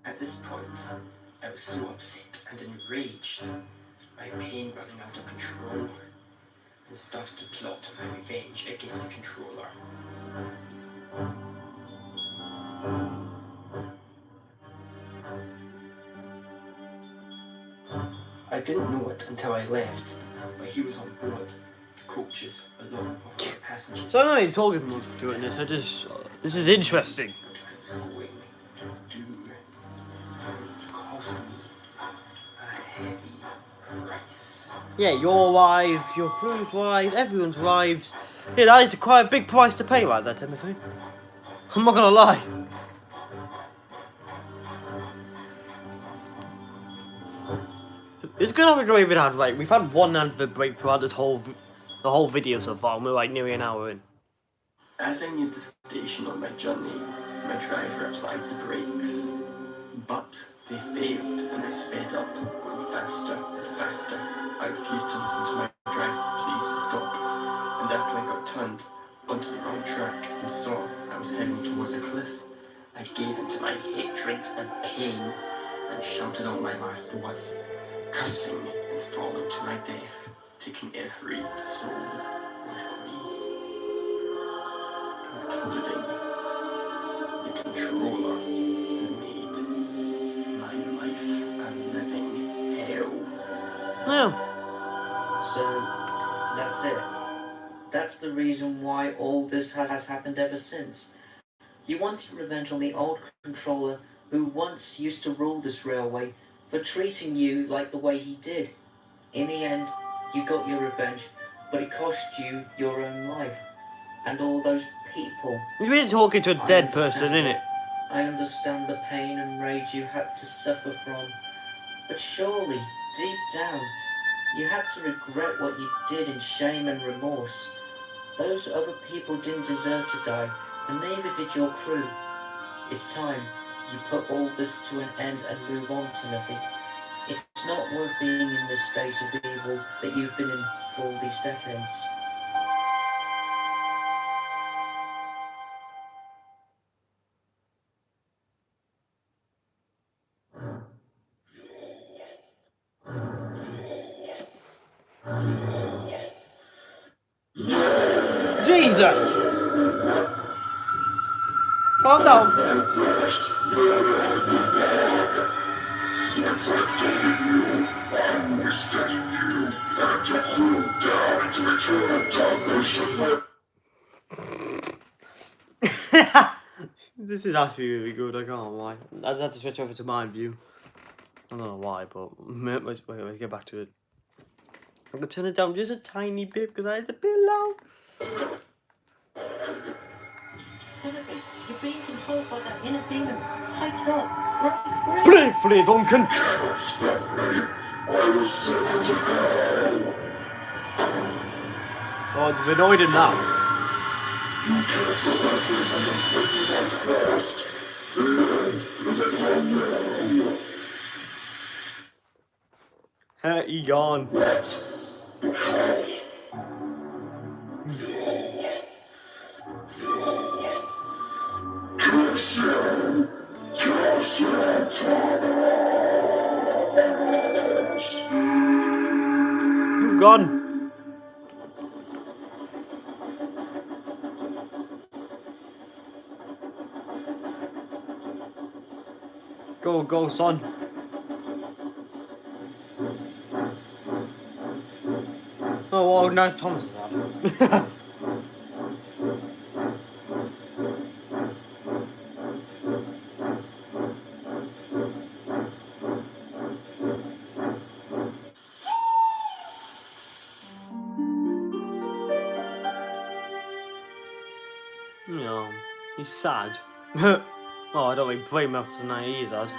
At this point, I was so upset and enraged, my pain running out of control, and started to plot my revenge against the controller. I didn't know it until I left, but he was on board the coaches along with other passengers. So I'm not even talking much during this. This is interesting. I was going to do and cost me a heavy price. Yeah, your wife, your crew's wife, everyone's wives. Yeah, that is quite a big price to pay right there, Timothy. I'm not gonna lie. It's good that we've not even had, like, we've had one advert break throughout the whole video so far, and we're like nearly an hour in. As I neared the station on my journey, my driver applied the brakes, but they failed and I sped up, going faster and faster. I refused to listen to my driver's pleas to stop, and after I got turned onto the wrong track and saw I I was heading towards a cliff, I gave into my hatred and pain and shouted out my last words, cursing and falling to my death, taking every soul with me, including the controller who made my life a living hell. Oh. So, that's it. That's the reason why all this has happened ever since. You wanted revenge on the old controller who once used to rule this railway for treating you like the way he did. In the end, you got your revenge, but it cost you your own life. And all those people. You've been talking to a dead person, innit? I understand the pain and rage you had to suffer from. But surely, deep down, you had to regret what you did in shame and remorse. Those other people didn't deserve to die, and neither did your crew. It's time you put all this to an end and move on, Timothy. It's not worth being in this state of evil that you've been in for all these decades. Jesus! Calm down. Since I dated you, I will be sending you and your crew down into eternal damnation. This is actually really good, I can't lie. I had to switch over to my view. I don't know why, but let's get back to it. I'm gonna turn it down just a tiny bit because it's a bit loud. Timothy, you're being controlled by that inner demon. Fight it off. Break free. Break free, Duncan. I will send you to hell. Oh, they've annoyed him now. You can't prevent me from inflicting my past. The end is at hand now. He gone. What? How? Curse you, Thomas. You've gone. Go, son. Oh, well, no, Thomas is out. No, he's sad. Oh, I don't really blame him after tonight, he is sad.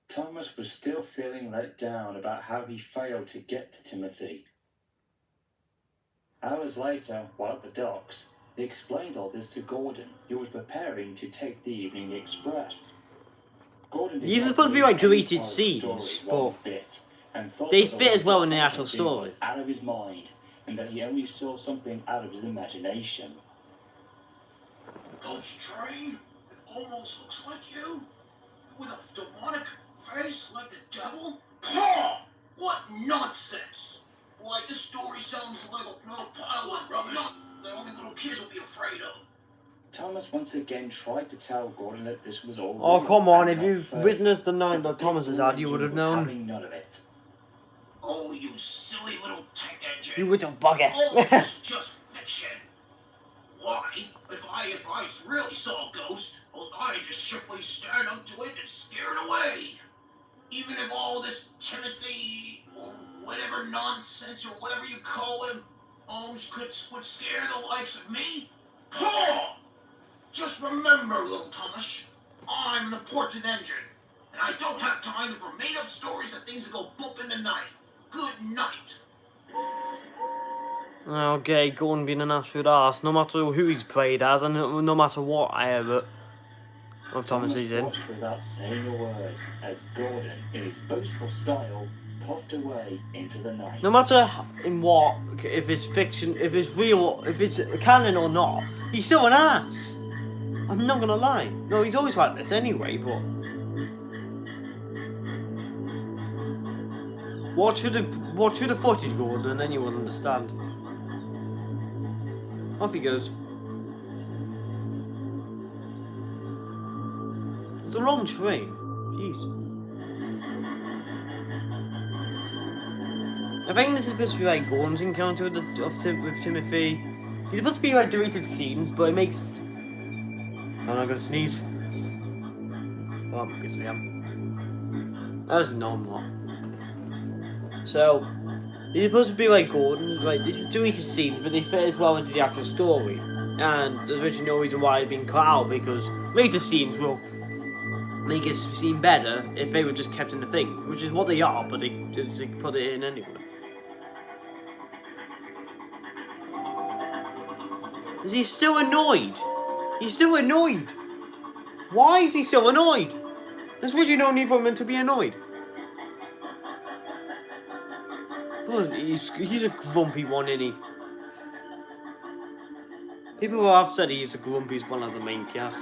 Thomas was still feeling let down about how he failed to get to Timothy. Hours later, while at the docks, he explained all this to Gordon, who was preparing to take the evening express. Gordon did These are not supposed to be believe like any deleted part of the scenes, story but one bit, and thought they that fit as well in the what actual Timothy story. was out of his mind, and that he only saw something out of his imagination. Ghost train? It almost looks like you. With a demonic face like the devil? Paul! What nonsense! Why, this story sounds like another pile of rubbish that only little kids will be afraid of. Thomas once again tried to tell Gordon that this was all oh, real come on, and if not you've fake. witnessed the night But that Thomas has big had, you would have was known. having none of it. Oh, you silly little tank engine. You little bugger. All this is just fiction. Why? If I really saw a ghost, well, I just simply stand up to it and scare it away. Even if all this Timothy, or whatever nonsense, or whatever you call him, would scare the likes of me? Paul! Just remember, little Thomas, I'm an important engine, and I don't have time for made-up stories and things that go bump in the night. Good night. Okay, Gordon being an absolute arse, no matter who he's played as, and no matter what era of Thomas he's in. Watched without saying a word as Gordon, in his boastful style, puffed away into the night. No matter in what, if it's fiction, if it's real, if it's canon or not, he's still an ass. I'm not gonna lie. No, he's always like this anyway, but... Watch through the footage, Gordon, and then you will understand. Off he goes. It's a long train. Jeez. I think this is supposed to be like Gordon's encounter with Timothy. He's supposed to be like deleted scenes, but it makes... I'm not gonna sneeze. Well, obviously I am. That's normal. So, he's supposed to be like Gordon, like, this is deleted scenes, but they fit as well into the actual story. And there's actually no reason why it's been cut out, because later scenes will make it seem better if they were just kept in the thing, which is what they are, but they put it in anyway. Is he still annoyed? He's still annoyed. Why is he still annoyed? There's really no need for him to be annoyed. But he's a grumpy one, isn't he? People have said he's the grumpiest one of the main cast.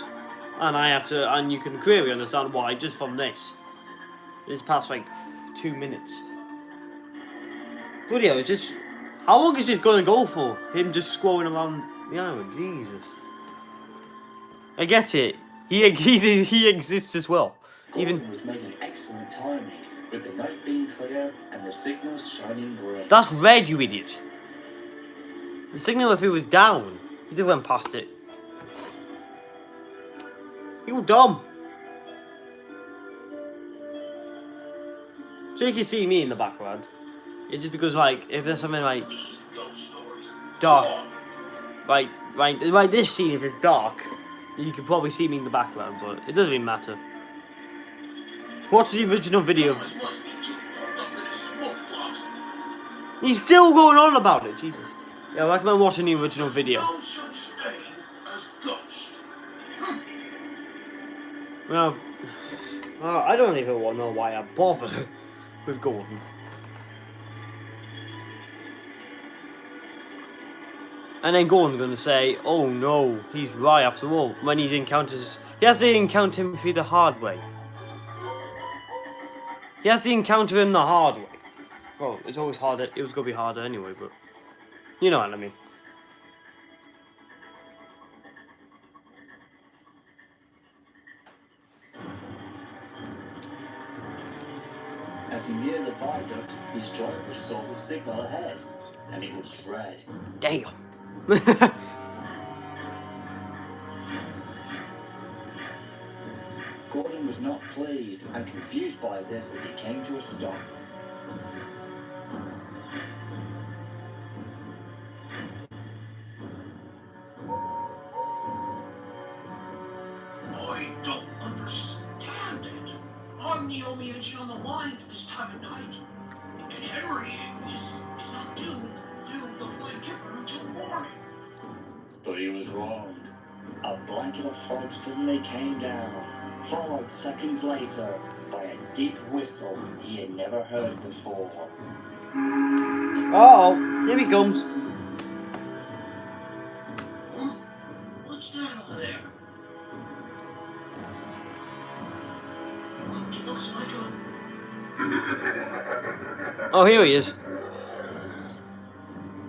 And you can clearly understand why just from this. This past like 2 minutes. But yeah, it's just... How long is this going to go for? Him just scrolling around the island? Jesus. I get it. He exists as well. Gordon was making excellent timing, with the night being clear and the signals shining green. That's red, you idiot. The signal, if it was down, he just went past it. You dumb. So you can see me in the background. It's just because, like, if there's something like dark, like this scene, if it's dark, you can probably see me in the background, but it doesn't even matter. Watch the original video. He's still going on about it, Jesus. Yeah, I recommend watching the original video. Well, I don't even want to know why I bother with Gordon. And then Gordon's going to say, oh no, he's right after all, when he has to encounter Timothy the hard way. He has to encounter him the hard way. Well, it's always harder, it was going to be harder anyway, but you know what I mean. As he neared the viaduct, his driver saw the signal ahead, and it was red. Damn. Gordon was not pleased and confused by this as he came to a stop. I don't understand it. I'm the only engine on the line at this time of night. And Henry is not due to fly Kipper until morning. But he was wrong. A blanket of fog suddenly came down, followed seconds later by a deep whistle he had never heard before. Uh-oh, here he comes. Huh? What's that over there? It looks like a... Oh, here he is.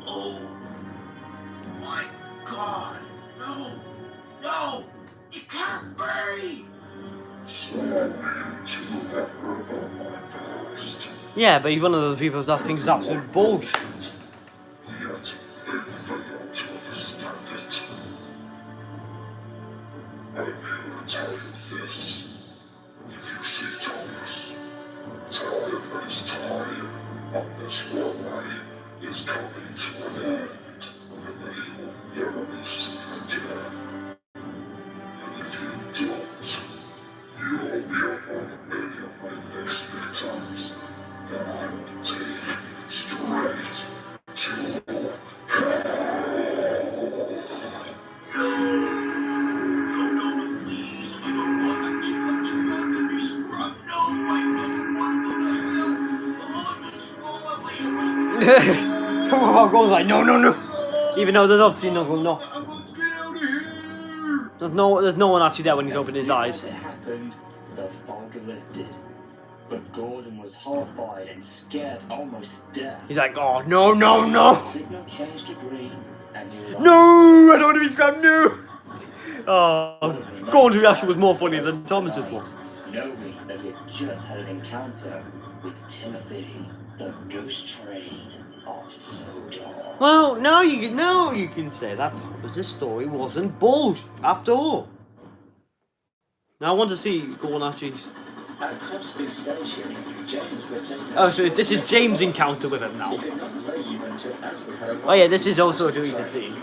Oh my God! No! No! It can't be! Some of you two have heard about my past. Yeah, but he's one of those people that thinks it's absolute bullshit. Yet they fail to understand it. I'm here to tell you this. If you see Thomas, tell him that his time on this runway is coming to an end, and that he will never be seen again. And if you don't, you will be one of many of my next victims that I will take straight to hell. Gordon's like, no, no, no. Even though there's obviously no, no. Let's get out of here! There's no one actually there when he's As opening his soon eyes. as it happened, the fog lifted. But Gordon was horrified and scared almost to death. He's like, oh, no, no, no. The signal changed to green, and he realized No, I don't want to be scrapped, no. Oh, Gordon's reaction was more funny than Thomas's one. knowing that he had just had an encounter with Timothy, the ghost train of Sodor. Well, now you can say that Thomas' story wasn't bullshit after all. Now I want to see Gordon actually. At Crosby Station, James was taken. Oh, so this is James' encounter with him now. He could not leave until Edward had arrived. Oh yeah, this is also a deleted scene.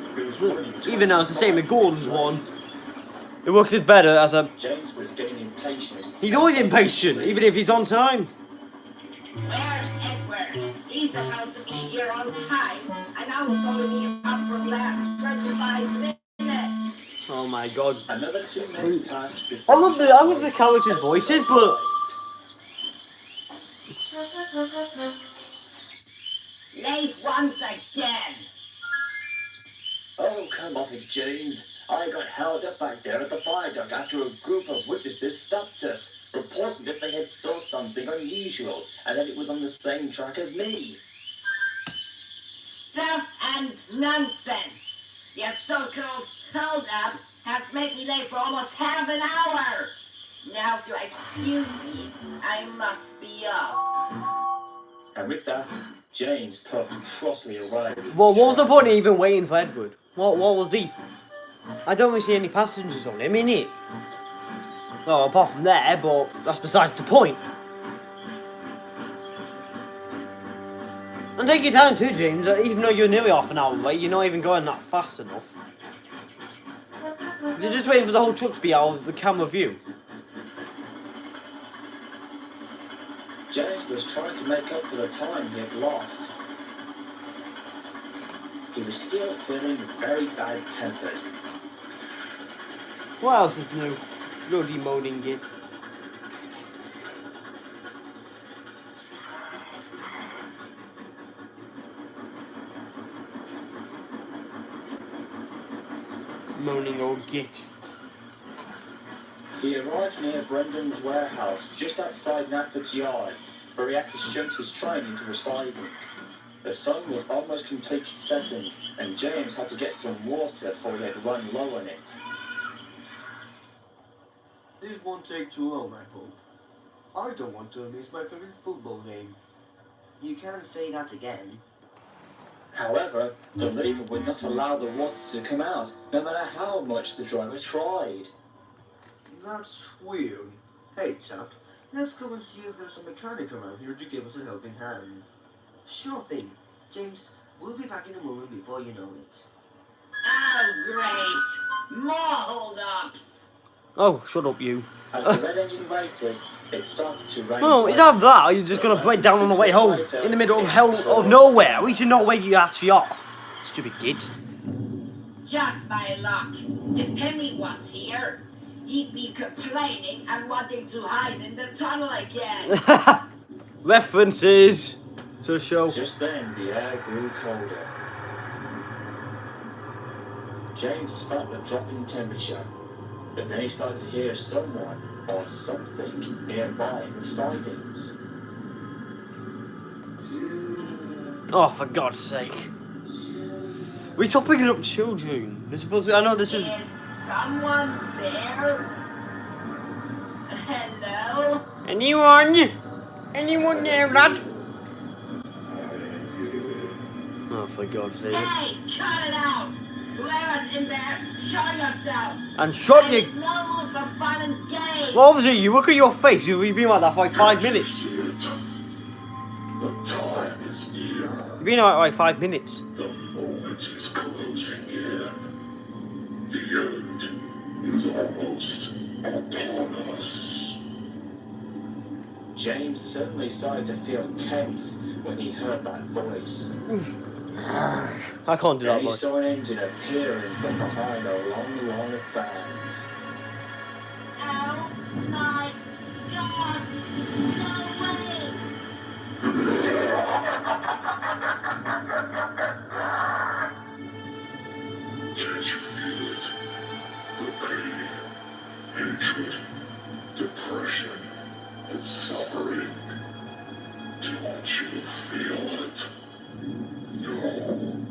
Even though it's the same with Gordon's one, it works as better as a. James was getting impatient. He's always impatient, even if he's on time. Where's Edward? He's supposed to be here on time, and I was only up for the last 25 minutes. Oh my god. Another 2 minutes passed I before. love the characters' voices, but Late once again. Oh, come off it, James. I got held up back there at the viaduct after a group of witnesses stopped us, reporting that they had saw something unusual and that it was on the same track as me. Stuff and nonsense. Your so-called hold-up has made me late for almost half an hour. Now, if you excuse me, I must be off. And with that, James puffed crossly away. well, what was the point of even waiting for Edward? What was he? I don't really see any passengers on him, innit? Well, apart from there, but that's besides the point. And take your time too, James. Even though you're nearly half an hour late, you're not even going that fast enough. You're just waiting for the whole truck to be out of the camera view. James was trying to make up for the time he had lost. He was still feeling very bad-tempered. What else is new? Bloody moaning it. Moaning old git. He arrived near Brendan's warehouse, just outside Natford's yards, where he had to shunt his train into a siding. The sun was almost completely setting, and James had to get some water before he had run low on it. This won't take too long, I hope. I don't want to miss my favorite football game. You can't say that again. However, the lever would not allow the water to come out, no matter how much the driver tried. That's weird. Hey, chap, let's go and see if there's a mechanic around here to give us a helping hand. Sure thing. James, we'll be back in a moment before you know it. Oh, great. More hold-ups. Oh, shut up, you. As the red engine waited, it started to rain. Oh, is that that? Or are you just gonna break down on the way home? In the middle of hell of nowhere? We should know where you actually are. Stupid kids. Just by luck. If Henry was here, he'd be complaining and wanting to hide in the tunnel again. References to the show. Just then, the air grew colder. James felt the drop in temperature, but then he started to hear someone or something nearby in the sidings. Oh, for God's sake. We stop picking up children. They're supposed to be, I know this is... Is someone there? Hello? Anyone? Anyone there, lad? Oh, for God's sake. Hey, cut it out! Whoever's in there, show yourself! And shut you... No mood for fun and games! Well, obviously, you look at your face. You've been like that for like 5 minutes. The time is near. You've been like 5 minutes. The moment is closing in. The end is almost upon us. James suddenly started to feel tense when he heard that voice. I can't do Then that he voice. saw an engine appearing from behind a long line of vans. Oh my god! No way! hatred, depression, and suffering. Don't you feel it? No,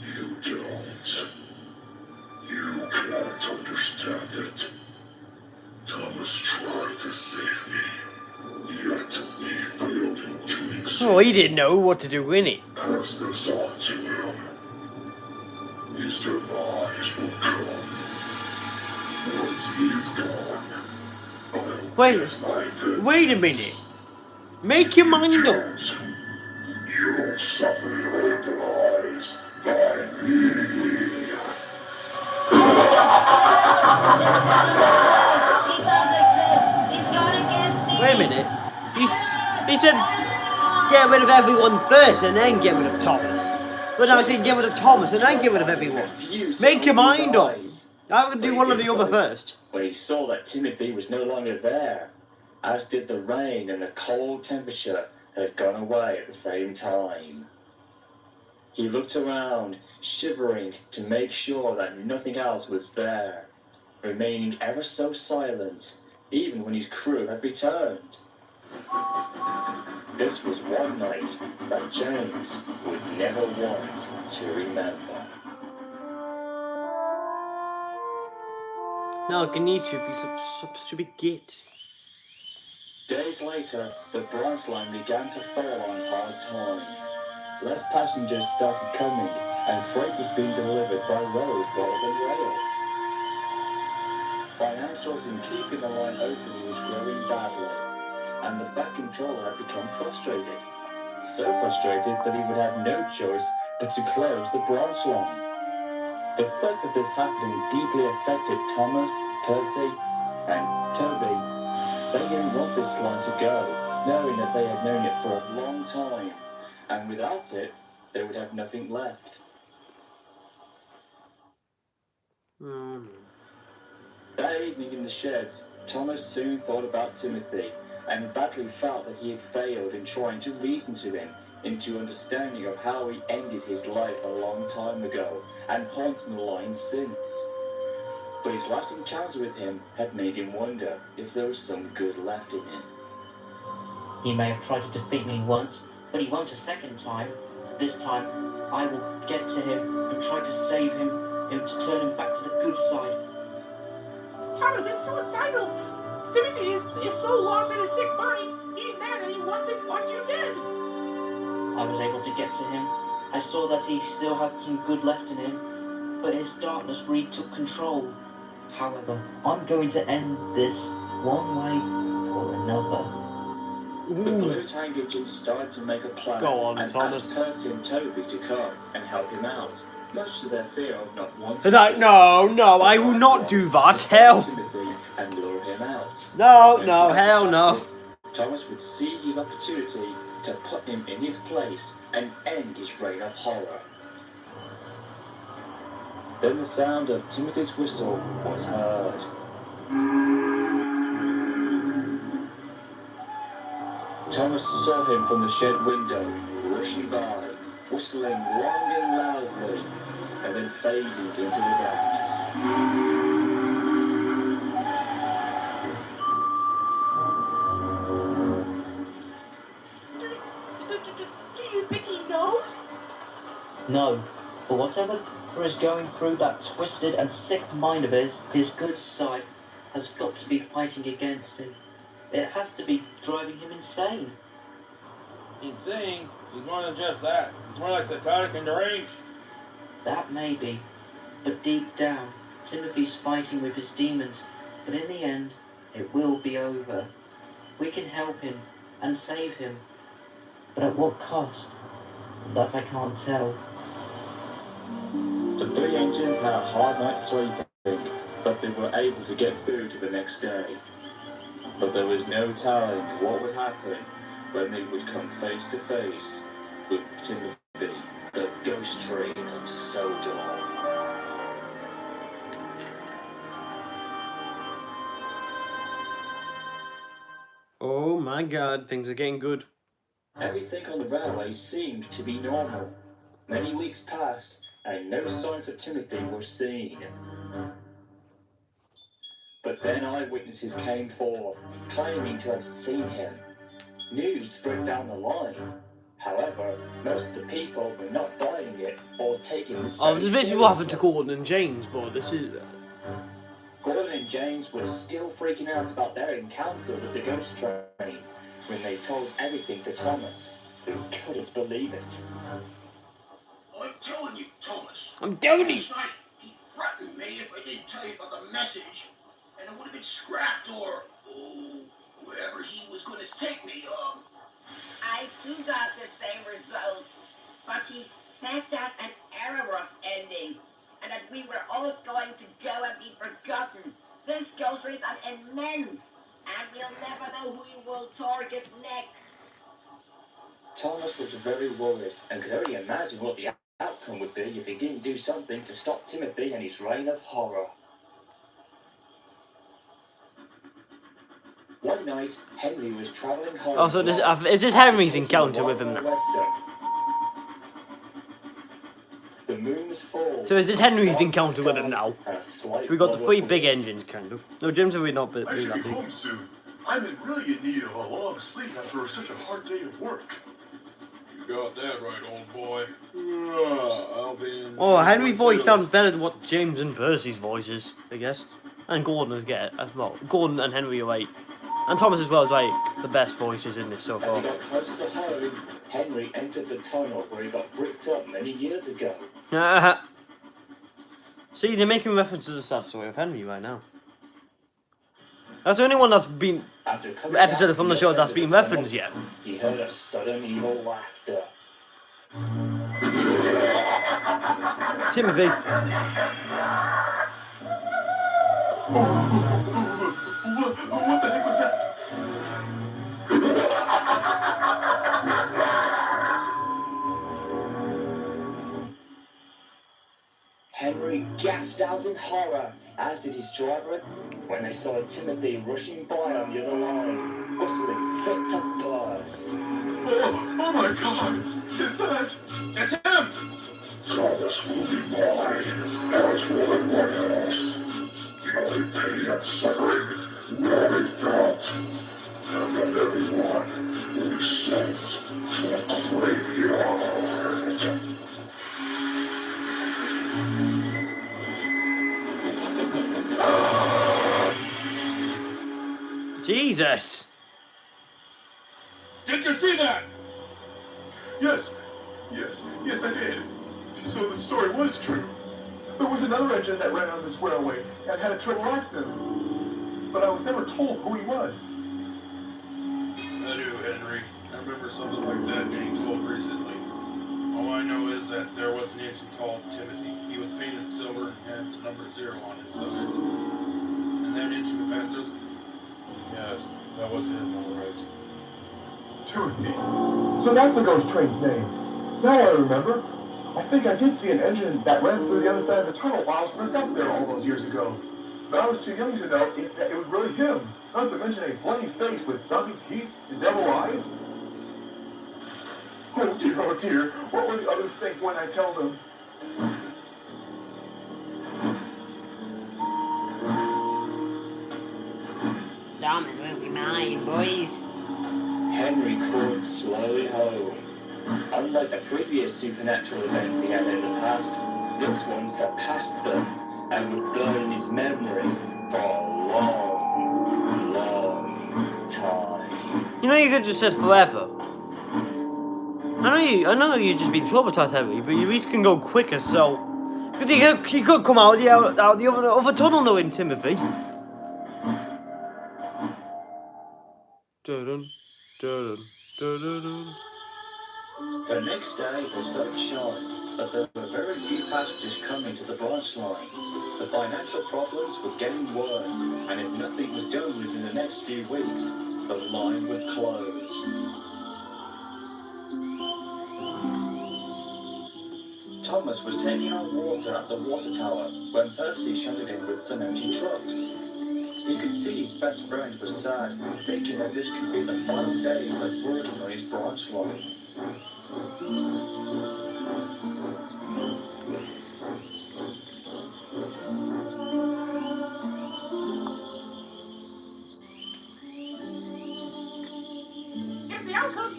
you don't. You can't understand it. Thomas tried to save me, yet he failed in doing so. Oh, he didn't know what to do, innit? Pass this on to him. His demise will come. Once he's gone, I'll Wait, get my vengeance. wait a minute. Make your mind up. You'll suffer your demise by me. He does exist. He's gonna get me. Wait a minute. He said get rid of everyone first and then get rid of Thomas. But now he's saying get rid of Thomas and then get rid of everyone. Make your mind up. I'm going to do one or the other first. When he saw that Timothy was no longer there, as did the rain and the cold temperature that had gone away at the same time. He looked around, shivering to make sure that nothing else was there, remaining ever so silent, even when his crew had returned. This was one night that James would never want to remember. No, Ganesh should be such stupid git. Days later, the branch line began to fall on hard times. Less passengers started coming, and freight was being delivered by road rather than rail. Financials in keeping the line open was growing badly, and the Fat Controller had become frustrated. So frustrated that he would have no choice but to close the branch line. The threat of this happening deeply affected Thomas, Percy, and Toby. They didn't want this line to go, knowing that they had known it for a long time, and without it, they would have nothing left. That evening in the sheds, Thomas soon thought about Timothy, and badly felt that he had failed in trying to reason to him into understanding of how he ended his life a long time ago, and haunting the line since. But his last encounter with him had made him wonder if there was some good left in him. He may have tried to defeat me once, but he won't a second time. This time, I will get to him and try to save him to turn him back to the good side. Thomas is suicidal. Timothy is so lost in his sick mind. He's mad that he wants you dead. I was able to get to him. I saw that he still had some good left in him, but his darkness retook control. However, I'm going to end this one way or another. The Blue Tank Engine started to make a plan and asked Percy and Toby to come and help him out, much to their fear of not wanting Like, no, I will not do that. Hell. Timothy and lure him out. No, hell no. Thomas would see his opportunity to put him in his place and end his reign of horror. Then the sound of Timothy's whistle was heard. Thomas saw him from the shed window, rushing by, whistling long and loudly, and then fading into the darkness. Do you think he knows? No, but whatever is going through that twisted and sick mind of his good side has got to be fighting against him. It has to be driving him insane. Insane? He's more than just that. He's more like psychotic and deranged. That may be, but deep down, Timothy's fighting with his demons, but in the end, it will be over. We can help him and save him, but at what cost? That I can't tell. The three engines had a hard night's sleeping, but they were able to get through to the next day. But there was no telling what would happen when they would come face to face with Timothy, the ghost train of Sodom. Oh my god, things are getting good. Everything on the railway seemed to be normal. Many weeks passed, and no signs of Timothy were seen. But then eyewitnesses came forth, claiming to have seen him. News spread down the line. However, most of the people were not buying it or taking this Oh, very this is basically what happened to seriously. Gordon and James, but this is... Gordon and James were still freaking out about their encounter with the ghost train when they told everything to Thomas, who couldn't believe it. I'm telling you, Thomas. I'm telling you! Last night, he threatened me if I didn't tell you about the message, and it would have been scrapped or, wherever he was going to take me. I too got the same results, but he said that an era was ending, and that we were all going to go and be forgotten. This ghost rays are immense, and we'll never know who he will target next. Thomas was very worried and could only imagine what the outcome would be if he didn't do something to stop Timothy and his reign of horror. One night, Henry was travelling home. Oh, so is this Henry's encounter with him now? The moon's fall. So is this Henry's encounter with him now? So we got the 3 big engines, kind of. No, James, have we not been I should that be big? home soon. I'm really in need of a long sleep after such a hard day of work. You got that right, old boy. I'll be in... Oh, Henry's voice sounds better than what James and Percy's voice is, I guess. And Gordon as well. Gordon and Henry are like, and Thomas as well is like the best voices in this so As he far. got closer to home, Henry entered the tunnel where he got bricked up many years ago. See, they're making reference to the sad story of Henry right now. That's the only one that's been episode from the show that's been referenced yet. He heard a sudden evil laughter. Timothy. What the heck was that? Henry gasped out in horror, as did his driver, when they saw Timothy rushing by on the other line, whistling fit to burst. Oh my God! Is that? It's him! Thomas will be mine, as will everyone else. My pain and suffering will be felt, and then everyone will be sent to a graveyard. Jesus! Did you see that? Yes, I did. So the story was true. There was another engine that ran on this railway and had a triple accident. But I was never told who he was. I do, Henry. I remember something like that being told recently. All I know is that there was an engine called Timothy. He was painted silver and had the number 0 on his side. And that engine passed us. Yes, that was him, all right. Timothy. So that's the ghost train's name. Now I remember. I think I did see an engine that ran through the other side of the tunnel while I was ripped up there all those years ago. But I was too young to know if it was really him. Not to mention a bloody face with zombie teeth and devil eyes. Oh dear. What will the others think when I tell them? Diamond will be mine, boys. Henry crawled slowly home. Unlike the previous supernatural events he had in the past, this one surpassed them and would burn in his memory for a long, long time. You know, you could just said forever. I know you've just been traumatized, Henry, but your reach can go quicker, so... Because he could come out the other tunnel knowing Timothy. Dun, dun, dun, dun, dun. The next day, the sun shone, but there were very few passengers coming to the branch line. The financial problems were getting worse, and if nothing was done within the next few weeks, the line would close. Thomas was taking on water at the water tower when Percy shunted in with some empty trucks. He could see his best friend was sad, thinking that this could be the final days of working on his branch line.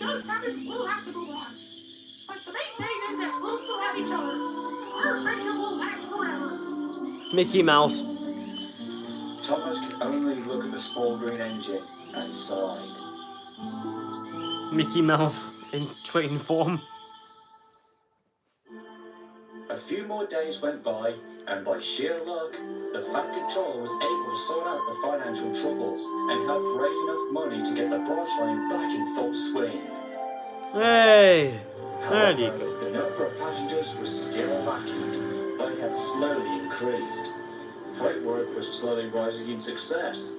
does happen, we'll have to move on. But the main thing is that we'll still have each other. Our friendship will last forever. Mickey Mouse. Thomas could only look at the small green engine and sighed. Mickey Mouse in train form. A few more days went by, and by sheer luck, the Fat Controller was able to sort out the financial troubles and help raise enough money to get the branch line back in full swing. Hey! There you However, go. the number of passengers was still lacking, but it had slowly increased. Freight work was slowly rising in success.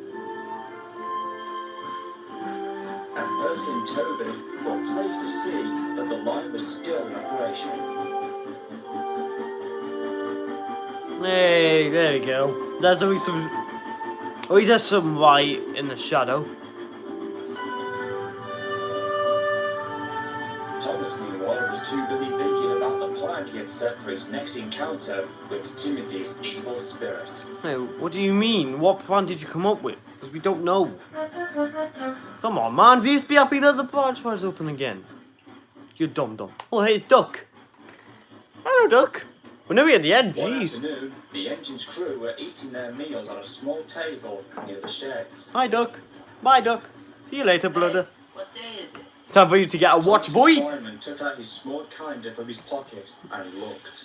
And Percy and Toby were pleased to see that the line was still in operation. Hey, there you go. There's always some. Always has some light in the shadow. Thomas, meanwhile, was too busy thinking about the plan he had set for his next encounter with Timothy's evil spirit. Hey, what do you mean? What plan did you come up with? Because we don't know. Come on, man. We used to be happy that the branch was open again. You dumb. Oh, hey, it's Duck. Hello, Duck. We're nearly at the end, One jeez. afternoon, the engine's crew were eating their meals on a small table near the sheds. Hi, Duck. Bye, Duck. See you later, brother. What day is it? It's time for you to get a watch, Thomas's boy. fireman took out his small calendar from his pocket and looked.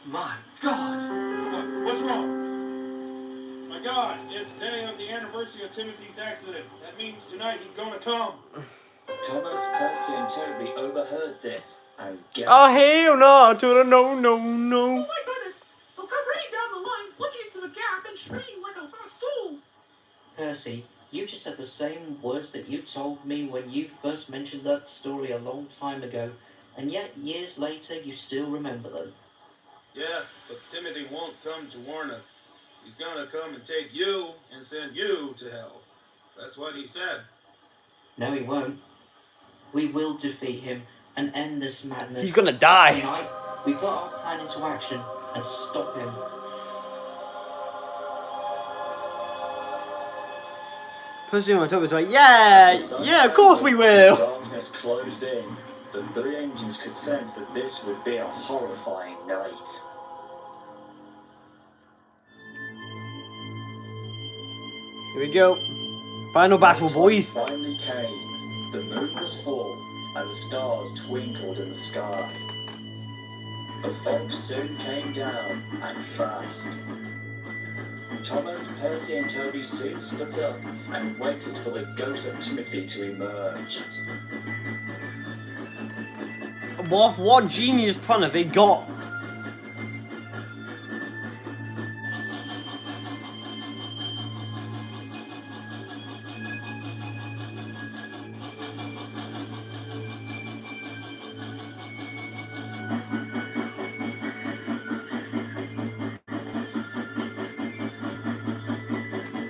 My God! What's wrong? My God, it's the day of the anniversary of Timothy's accident. That means tonight he's going to come. Thomas, Percy, and Toby overheard this and gasped. Oh, hell no, no. Oh my goodness! They'll come running down the line, looking into the gap and screaming like a lost soul. Percy, you just said the same words that you told me when you first mentioned that story a long time ago, and yet years later you still remember them. Yeah, but Timothy won't come to warn us. He's gonna come and take you and send you to hell. That's what he said. No, he won't. We will defeat him and end this madness. He's gonna die. Tonight, we put our plan into action and stop him. Percy and Toby's like, yeah, of course we will. Darkness closed in. The three engines could sense that this would be a horrifying night. Here we go. Final battle, boys. Finally came. The moon was full, and the stars twinkled in the sky. The fog soon came down, and fast. Thomas, Percy, and Toby soon split up and waited for the ghost of Timothy to emerge. What genius plan have they got?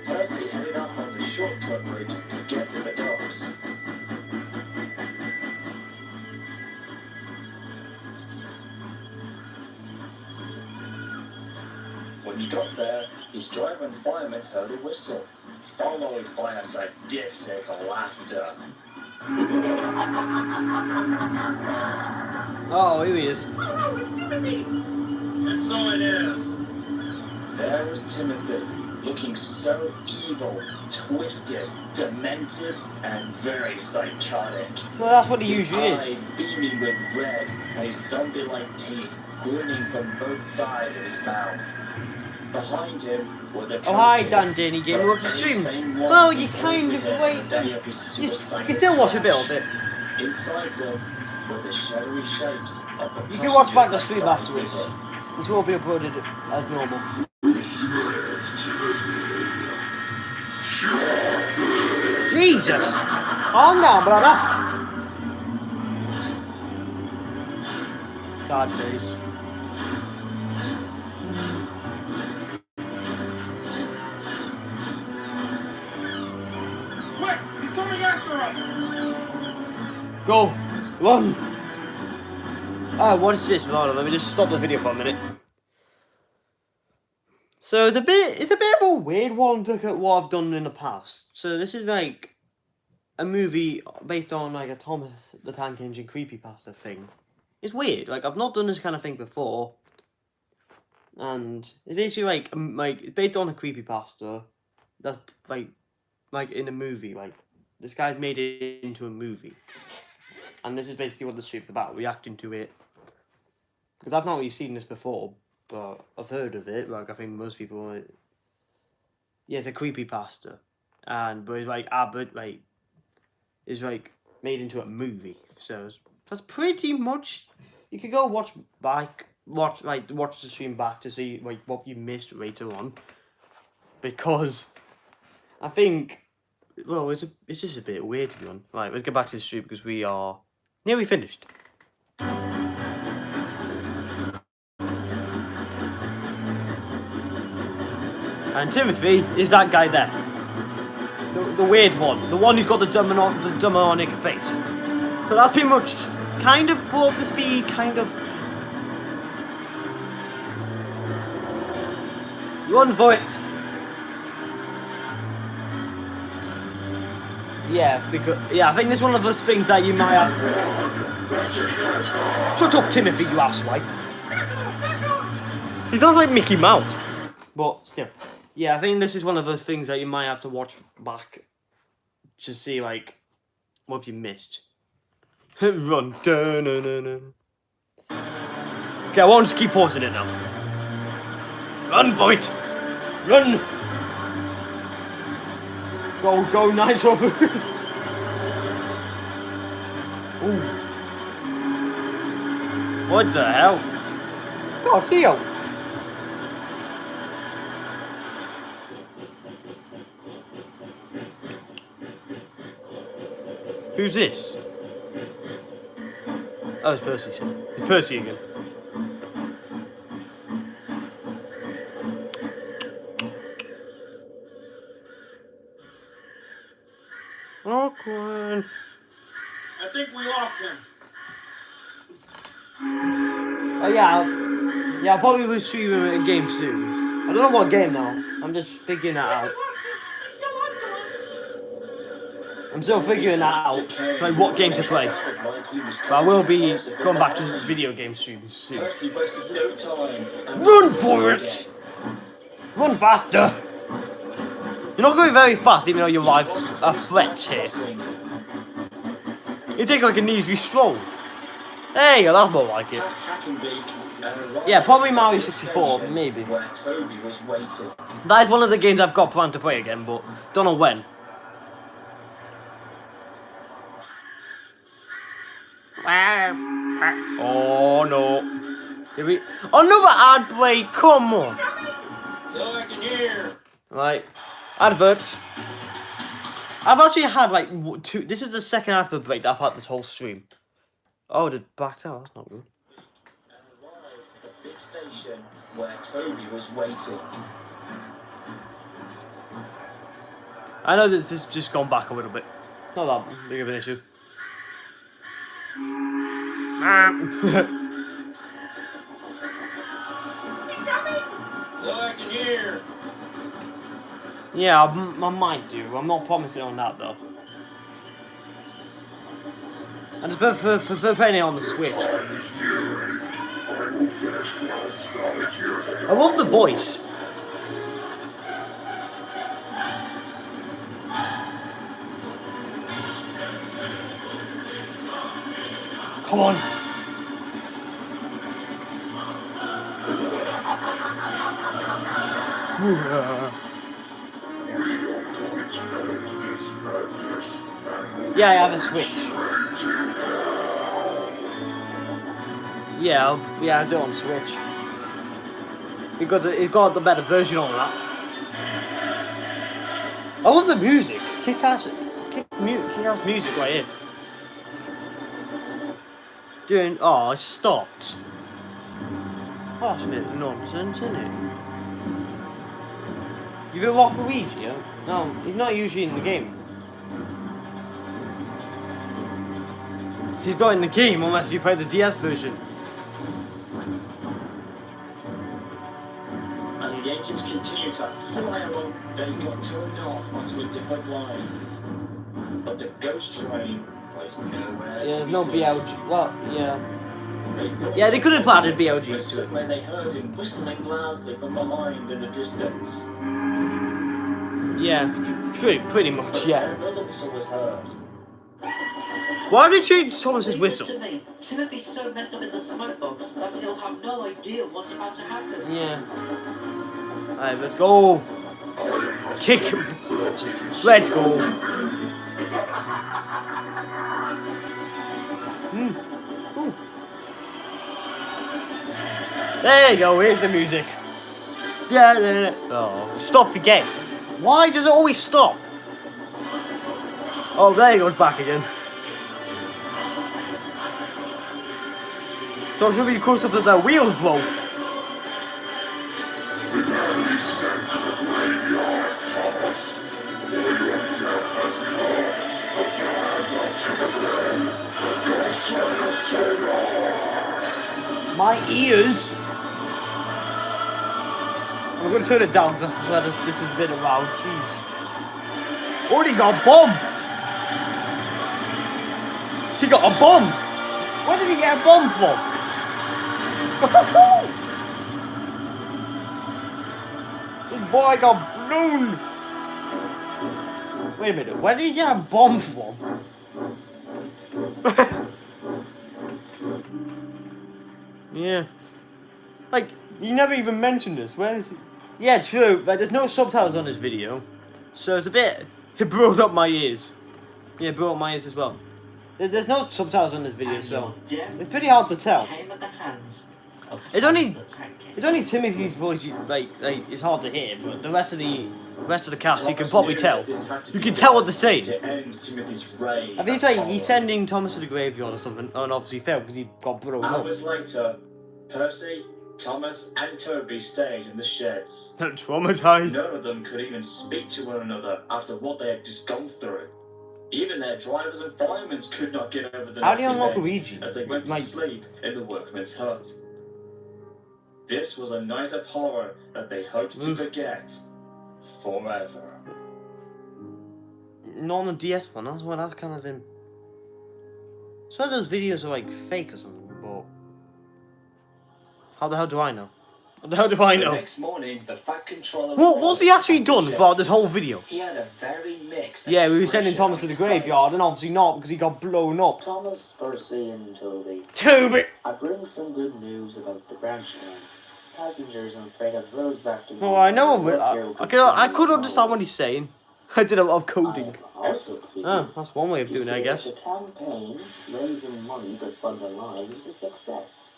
Percy headed off on the shortcut route to get to the docks. When he got there, his driver and fireman heard a whistle, followed by a sadistic laughter. Oh, here he is. Oh, it's Timothy! And so it is. There was Timothy, looking so evil, twisted, demented, and very psychotic. Well, that's what he His usually eyes is. beaming with red, and his zombie-like teeth grinning from both sides of his mouth. Behind him were the Oh, hi, coaches, Dan Denny, Game the Work very Stream. same ones Well, he you played kind with of him wait. the day of his You suicide can still watch a bit crash. of it. Inside them were the shadowy shapes of the You can watch back the passengers stream that died afterwards. with him. This will be uploaded as normal. Jesus! Calm down, brother. Sad face. Quick! He's coming after us! Go! Run! What is this? Hold on, let me just stop the video for a minute. So it's a bit of a weird one to look at what I've done in the past. So this is like a movie based on like a Thomas the Tank Engine creepypasta thing. It's weird. Like I've not done this kind of thing before, and it's basically like it's based on a creepypasta that's like in a movie. Like this guy's made it into a movie, and this is basically what the stream's about, reacting to it. Because I've not really seen this before, but I've heard of it. Like I think most people. Yeah, it's a creepypasta, but it's like Abbott is like made into a movie. So that's pretty much. You could go watch the stream back to see like what you missed later on, because I think it's just a bit weird to be honest. Right, let's get back to the stream because we are nearly finished. And Timothy is that guy there. The weird one. The one who's got the demonic face. So that's pretty much kind of brought up the speed, kind of. Run for it. Yeah, I think this is one of those things that you might have. Shut up, Timothy, you asswipe. He sounds like Mickey Mouse. But still. Yeah, I think this is one of those things that you might have to watch back to see, like, what have you missed. Run. Okay, I won't just keep pausing it now. Run, Void! Run! Go, Nitro Boost! Ooh. What the hell? God, see you! Who's this? Oh, it's Percy. It's Percy again. Awkward. I think we lost him. Oh yeah, I'll probably be streaming a game soon. I don't know what game now. I'm just figuring that out. I'm still figuring that out, like what game to play. But I will be going back to video game streams soon. Run for it! Run faster! You're not going very fast, even though your life's a threat here. You take like an easy stroll. There you go, that's more like it. Yeah, probably Mario 64, maybe. That is one of the games I've got planned to play again, but don't know when. Oh no. Another ad break, come on. So I can hear. Right. Adverts. I've actually had like two. This is the second advert break that I've had this whole stream. Oh, they backed out. That's not good. The big station where Toby was waiting. I know this has just gone back a little bit. Not that big of an issue. So I can hear. Yeah, I might do. I'm not promising on that though. I just prefer playing it on the Switch. I love the voice. Come on. Yeah, I have a Switch. Yeah, I do on Switch. Because it got the better version on that. I love the music. Kick-ass music right here. Oh, it stopped. Oh, that's a bit nonsense, isn't it? You've ever walked Luigi, yeah? No, he's not usually in the game. He's not in the game unless you play the DS version. As the engines continue to fly along, they got turned off onto a different line. but the ghost train was nowhere Yeah, to there's be no seen. BLG. Well, yeah. They thought Yeah, they could have planted BLG but to it. suddenly they heard him whistling loudly from behind in the distance. Yeah, pretty much, But yeah. then another whistle was heard. Why did they change Thomas's Leave it whistle? to me. Timothy's so messed up in the smoke box that he'll have no idea what's about to happen. Yeah. Alright, let's go. Kick him. Let's go. Ooh. There you go, here's the music. Yeah. Oh, stop the game. Why does it always stop? Oh, there he goes back again. So it should be close up to their wheels, bro. Prepare descent to the graveyard, Thomas. For your death has come. The plans of Timothy. The ghost train of Solar. My ears. I'm going to turn it down because this is a bit loud. Jeez. Oh, he got a bomb. He got a bomb. Where did he get a bomb from? This boy got blown. Wait a minute. Where did he get a bomb from? Yeah. Like, you never even mentioned this. Where is he? Yeah, true, but there's no subtitles on this video. So it's a bit... It brought up my ears. Yeah, it brought up my ears as well. There's no subtitles on this video, so... It's pretty hard to tell. It's only Timothy's voice, like it's hard to hear, but the rest of the cast, you can probably tell. You can tell what they're saying. I think it's like he's sending Thomas to the graveyard or something, and obviously failed because he got blown up. Hours later, Percy, Thomas, and Toby stayed in the sheds. Traumatized. None of them could even speak to one another after what they had just gone through. Even their drivers and firemen could not get over the How do you next unlock event Luigi? as they went to sleep in the workman's hut. This was a night of horror that they hoped to forget forever. Not on the DS one, that's what I've kind of been... So those videos are like fake or something, but... How the hell do I know? What the hell do I know? The next morning, the Fat Controller... What's he actually done throughout this whole video? He had a very mixed... Yeah, we were sending Thomas to the graveyard, and obviously not, because he got blown up. Thomas, Percy, and Toby. Toby! I bring some good news about the branch line. Passengers, I'm afraid, have rose back to Oh, I know, I could understand what he's saying. I did a lot of coding. Also pleased That's one way of doing it, I guess. The campaign, raising money to fund the line, was a success.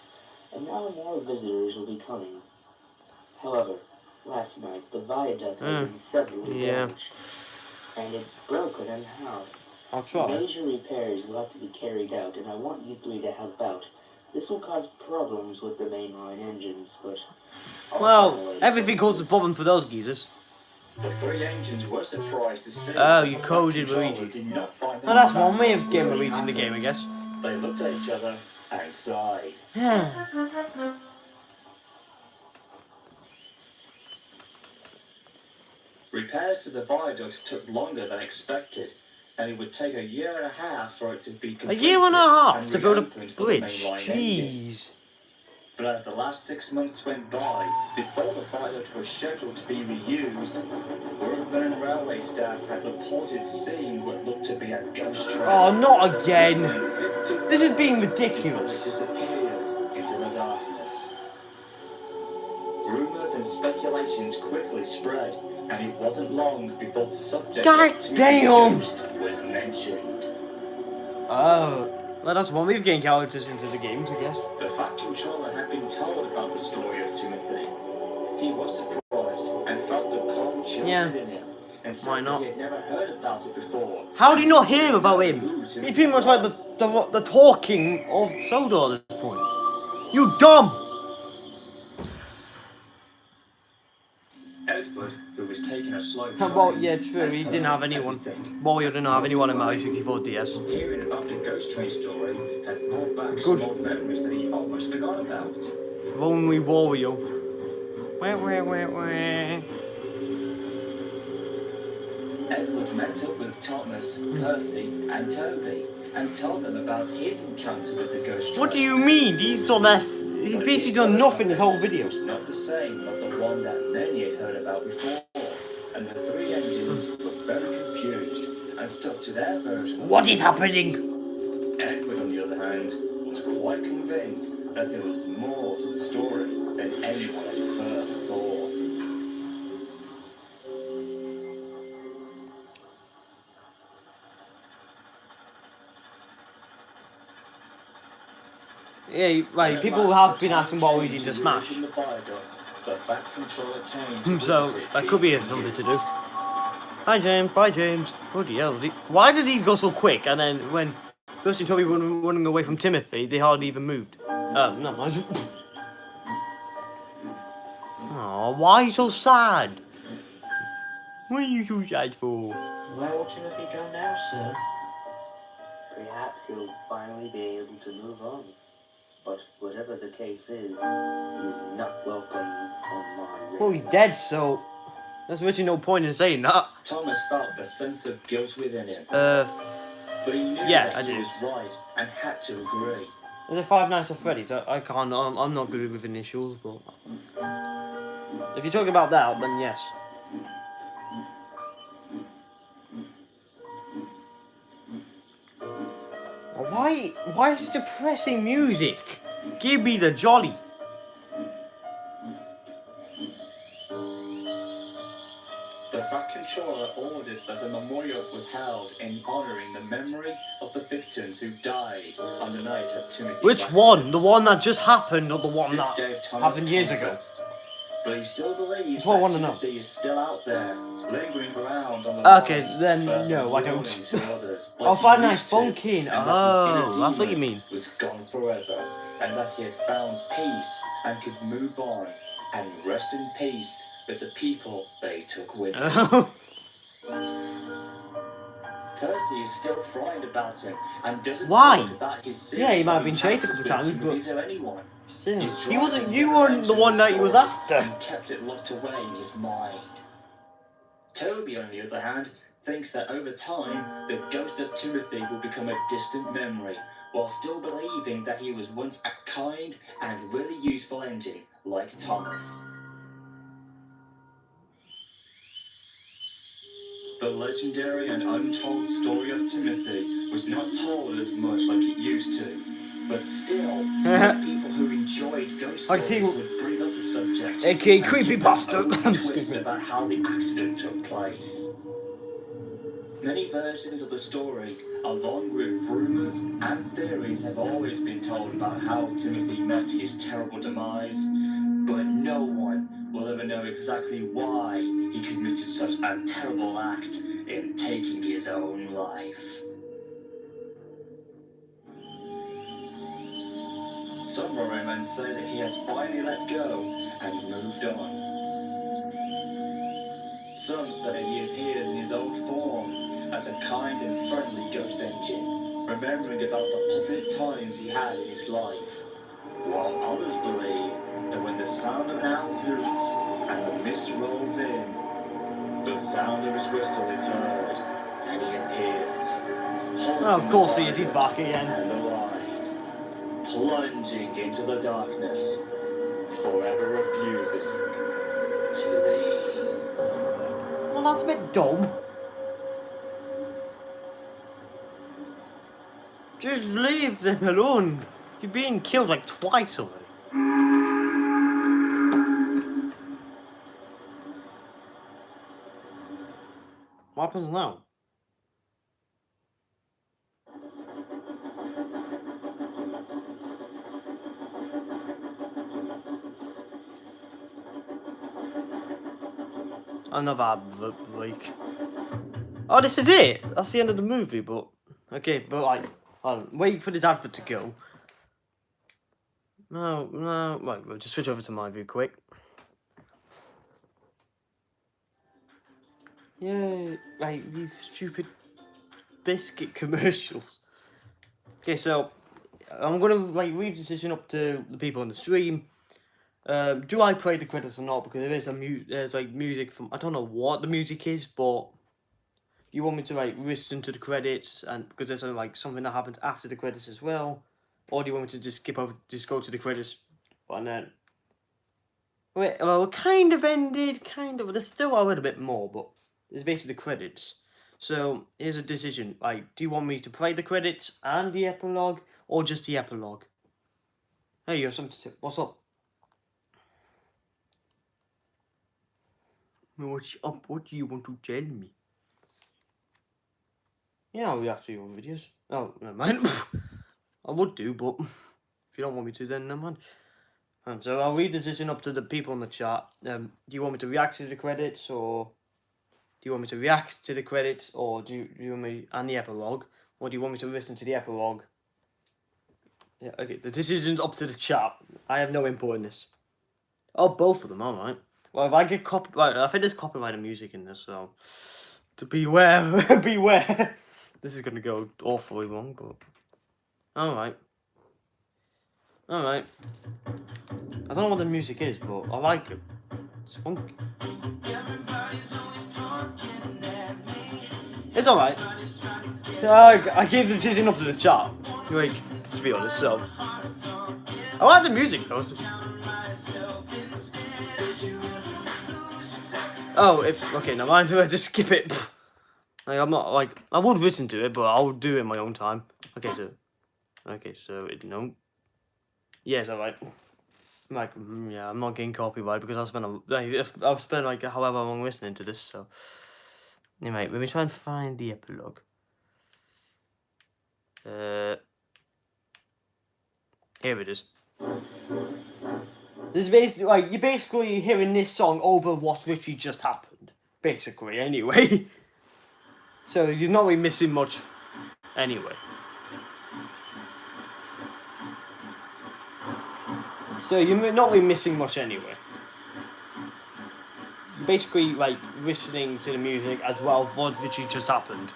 And now more visitors will be coming. However, last night, the viaduct had been severely damaged. And it's broken in half. I'll try. Major repairs will have to be carried out, and I want you three to help out. This will cause problems with the mainline engines, but... Well, everything causes problem for those geezers. The three engines were surprised to see... Oh, you coded Luigi. Did not find Well, that's one way of getting Luigi in the game, I guess. They looked at each other and sighed. Repairs to the viaduct took longer than expected, and it would take a year and a half for it to be A completed. year and a half to build a reopened for the bridge? mainline Jeez. engines. But as the last 6 months went by, before the viaduct was scheduled to be reused, workmen and railway staff had reported seeing what looked to be a ghost train. Oh, not again. This is being ridiculous. Disappeared into the darkness. Rumors and speculations quickly spread, and it wasn't long before the subject God of damn. Ghost was mentioned. Oh. Well, that's one way of getting characters into the games, I guess. The Fat Controller had been told about the story of Timothy. He was surprised and felt the cold chill within him, and said Why not? that he had never heard about it before. How do you not hear about him? He's pretty much like the talking of Sodor at this point. You dumb! Edward, who was taking a slow Well, yeah, true, he didn't have anyone. Well, he didn't have anyone in my 64 DS. Hearing about the ghost train story had brought back some old memories that he almost forgot about. Lonely warrior. Wah. Edward would met up with Thomas, Percy, and Toby and told them about his encounter with the ghost train. What do you mean? He's basically done nothing this whole video. It was not the same as the one that many had heard about before, and the three engines were very confused and stuck to their version. What is happening? Edward, on the other hand, was quite convinced that there was more to the story than anyone had first thought. Yeah, right, people have been asking what we did to Smash. The Fat Controller came So, that could be something to do. Hi James, bye James. Bloody hell, why did these go so quick? And then when Percy and Toby were running away from Timothy, they hardly even moved. No. Oh, why are you so sad? What are you so sad for? Where will Timothy go now, sir? Perhaps he'll finally be able to move on. But whatever the case is, he's not welcome on my Well, he's dead, so there's really no point in saying that. Thomas felt the sense of guilt within him. But he knew that he was right and had to agree. Is it Five Nights at Freddy's? I can't. I'm not good with initials, but if you're talking about that, then yes. Why is it depressing music? Give me the jolly. The Fat Controller ordered that a memorial was held in honouring the memory of the victims who died on the night of Timothy's Which accident. one? The one that just happened, or the one This that gave Thomas happened years ago? comfort. But he still believes That's what I that want to know. Timothy is still out there, lingering around on the Okay, line, then passing no, I don't. warnings to others, Oh, like he Five Nights used to, Funkin'. and that his Oh, inner that's what you demon mean. was gone forever, and that he had found peace and could move on and rest in peace with the people they took with him. Percy is still frightened about him and doesn't Why? talk about his series Yeah, he might have of been chased a couple encounters times, with but Timothy or anyone. still, He's he tried wasn't. to You weren't the one that he was story after. and kept it locked away in his mind. Toby, on the other hand, thinks that over time, the ghost of Timothy will become a distant memory, while still believing that he was once a kind and really useful engine like Thomas. The legendary and untold story of Timothy was not told as much like it used to, but still, some people who enjoyed ghost I see. stories would bring up the subject, AKA and creepy give their pasta. own Excuse twists me. about how the accident took place. Many versions of the story, along with rumours and theories, have always been told about how Timothy met his terrible demise, but no one will ever know exactly why he committed such a terrible act in taking his own life. Some rumormen say that he has finally let go and moved on. Some say he appears in his old form as a kind and friendly ghost engine, remembering about the positive times he had in his life, while others believe that when the sound of an owl hoots and the mist rolls in, the sound of his whistle is heard, and he appears. Oh, of course he is. He's back again. And the line, plunging into the darkness, forever refusing to leave. Well, that's a bit dumb. Just leave them alone. You're being killed like twice already. What happens now? Another advert, like. Oh, this is it. That's the end of the movie, but okay, but like, wait for this advert to go. No, right, we'll just switch over to my view quick. Yay, like these stupid biscuit commercials. Okay, so I'm gonna like leave the decision up to the people on the stream. Do I play the credits or not? Because there is there's like music from, I don't know what the music is, but you want me to like listen to the credits, and because there's like something that happens after the credits as well, or do you want me to just skip over, just go to the credits, and then? Wait, well, it kind of ended, kind of. There's still a little bit more, but it's basically the credits. So here's a decision. Like, do you want me to play the credits and the epilogue, or just the epilogue? Hey, you have something to say. What's up? What's up? What do you want to tell me? Yeah, I'll react to your videos. Oh, never mind. I would do, but if you don't want me to, then never mind. So I'll leave the decision up to the people in the chat. Do you want me to react to the credits, or do you want me to react to the credits, or do you want me and the epilogue, or do you want me to listen to the epilogue? Yeah, okay. The decision's up to the chat. I have no input in this. Oh, both of them. All right. Well, if I get copyright, I think there's copyrighted music in this, so to beware, beware. This is gonna go awfully long, but all right. All right. I don't know what the music is, but I like it. It's funky. It's alright. I gave the decision up to the chat, like, to be honest, so. I like the music, though. Oh, okay, now mind, I just skip it. Like, I'm not, like, I would listen to it, but I'll do it in my own time. Okay, so, no. Yes, alright. Like, yeah, I'm not getting copyright because I'll spend like however long listening to this, so. Anyway, let me try and find the epilogue. Here it is. This is basically like you're basically hearing this song over what literally just happened, basically. Anyway, so you're not really missing much. Anyway, so you're not really missing much anyway. You're basically like listening to the music as well as what literally just happened.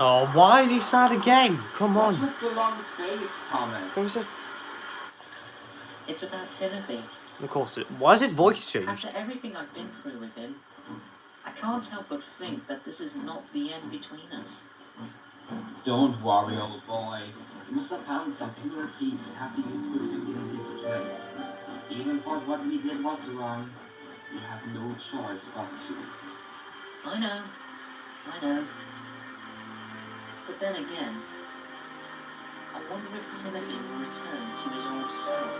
Oh, why is he sad again? Come on. What's with the long face, Thomas? It's about Timothy. Of course it. Why is his voice changed? After everything I've been through with him, I can't help but think that this is not the end between us. Don't worry, old boy. You must have found some inner peace after you put him in his place. Even for what we did was wrong, you have no choice but to. I know. But then again, I wonder if Timothy will return to his old self.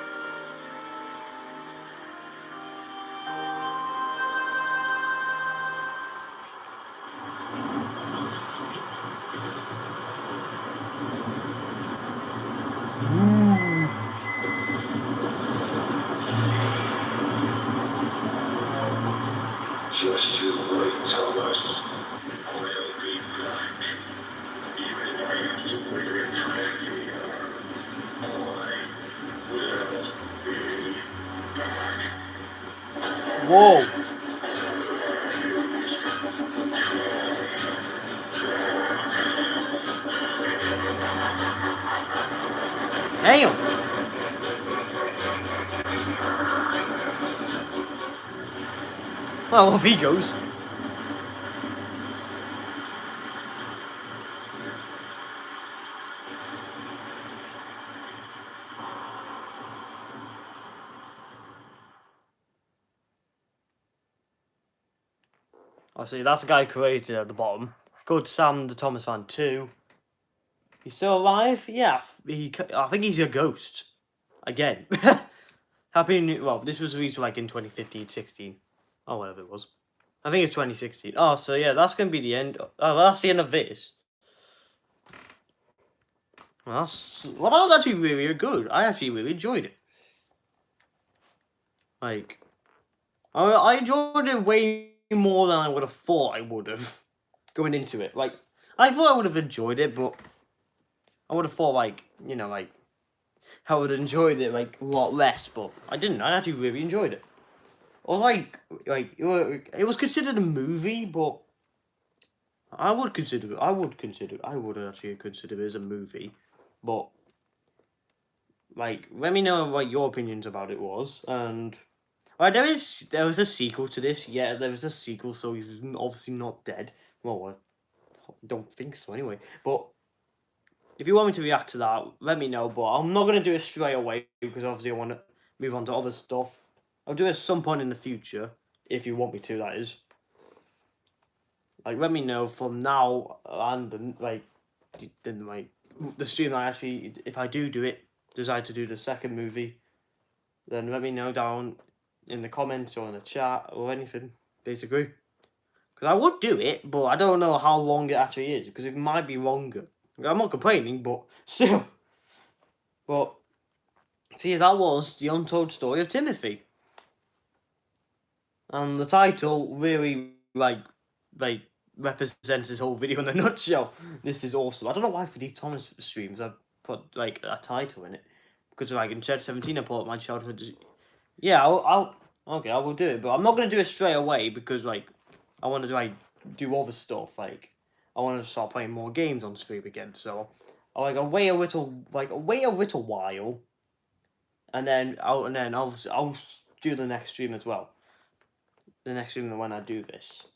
Just you wait, Thomas. We'll be back. Even if I have to wait an entire year, I will be back. Whoa. Damn. Well, off he goes. I see, that's the guy created at the bottom. Good Sam the Thomas fan 2. He's still alive? Yeah, I think he's a ghost. Again. Happy New... Well, this was released like in 2015, 16. Or whatever it was. I think it's 2016. Oh, so yeah, that's going to be the end. Oh, well, that's the end of this. Well, that was actually really good. I actually really enjoyed it. Like, I enjoyed it way more than I would have thought I would have going into it. Like, I thought I would have enjoyed it, but I would have thought, like, you know, like, I would have enjoyed it, like, a lot less, but I didn't. I actually really enjoyed it. Or like it was considered a movie, but I would actually consider it as a movie, but like, let me know what your opinions about it was. And right, there was a sequel to this. Yeah, there was a sequel, so he's obviously not dead. Well, I don't think so anyway. But if you want me to react to that, let me know. But I'm not gonna do it straight away because obviously I want to move on to other stuff. I'll do it at some point in the future if you want me to. That is. Like, let me know from now and like the stream I actually, if I do it, decide to do the second movie, then let me know down in the comments or in the chat or anything, basically. Because I would do it, but I don't know how long it actually is, because it might be longer. I'm not complaining, but still. But, see, that was the untold story of Timothy. And the title really, like represents this whole video in a nutshell. This is awesome. I don't know why for these Thomas streams I put like a title in it, because like in Shed 17 I put my childhood. Yeah, I'll okay, I will do it, but I'm not gonna do it straight away because like I want to like do other stuff. Like I want to start playing more games on stream again. So I'll wait a little while, and then I'll do the next stream as well. The next stream when I do this.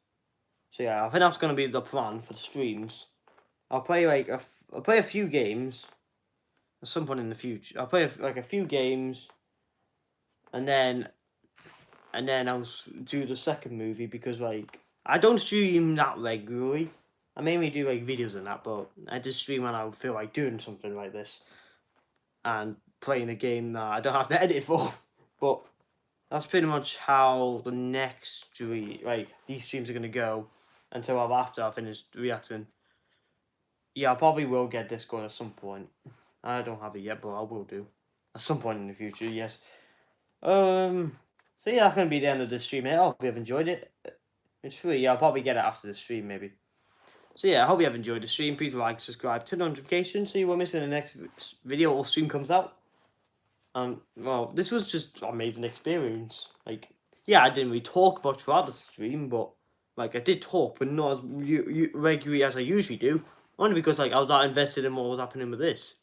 So yeah, I think that's gonna be the plan for the streams. I'll play like I'll play a few games at some point in the future. I'll play a few games, and then I'll do the second movie because like I don't stream that regularly. I mainly do like videos and that, but I just stream when I feel like doing something like this and playing a game that I don't have to edit for. But that's pretty much how the next stream, like these streams are gonna go. Until after I finish reacting. Yeah, I probably will get Discord at some point. I don't have it yet, but I will do. At some point in the future, yes. So yeah, that's going to be the end of this stream here. I hope you have enjoyed it. It's free, yeah, I'll probably get it after the stream, maybe. So yeah, I hope you have enjoyed the stream. Please like, subscribe, turn notifications so you won't miss when the next video or stream comes out. Well, this was just an amazing experience. Like, yeah, I didn't really talk much throughout the stream, but like I did talk, but not as regularly as I usually do. Only because like I was that invested in what was happening with this.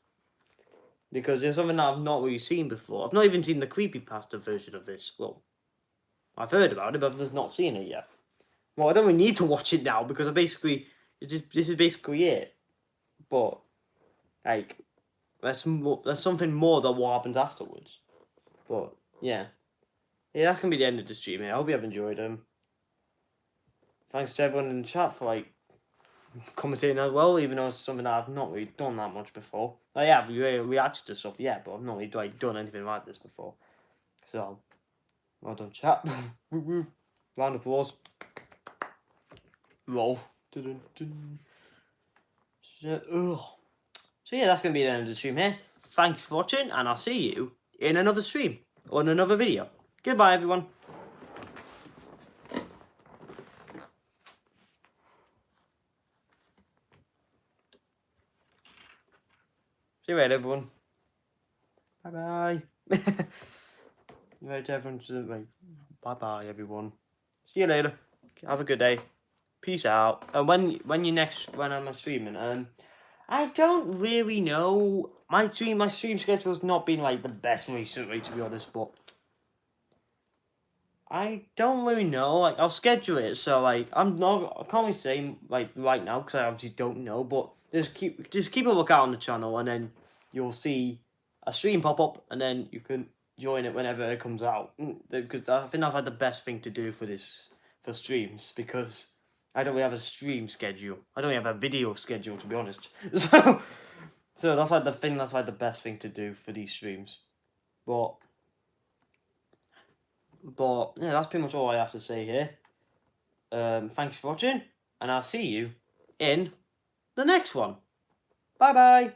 Because it's something that I've not really seen before. I've not even seen the creepypasta version of this. Well, I've heard about it, but I've just not seen it yet. Well, I don't really need to watch it now because this is basically it. But like, there's something more that what happens afterwards. But yeah, that's gonna be the end of the stream here. I hope you have enjoyed them. Thanks to everyone in the chat for like commentating as well, even though it's something that I've not really done that much before. I have reacted to stuff, yeah, but I've not really done anything like this before. So, well done, chat. Round of applause. Roll. So yeah, that's going to be the end of the stream here. Thanks for watching, and I'll see you in another stream or in another video. Goodbye, everyone. See you later, everyone. Bye-bye. Right, everyone. Bye-bye, everyone. See you later. Have a good day. Peace out. And when I'm streaming, I don't really know. My stream schedule's not been like the best recently, to be honest, but I don't really know. Like, I'll schedule it, so like I can't really say like right now because I obviously don't know. But just keep a lookout on the channel, and then you'll see a stream pop up, and then you can join it whenever it comes out. Because I think that's like the best thing to do for streams, because I don't really have a stream schedule. I don't really have a video schedule, to be honest. So that's like the best thing to do for these streams. But yeah, that's pretty much all I have to say here. Thanks for watching, and I'll see you in the next one. Bye bye.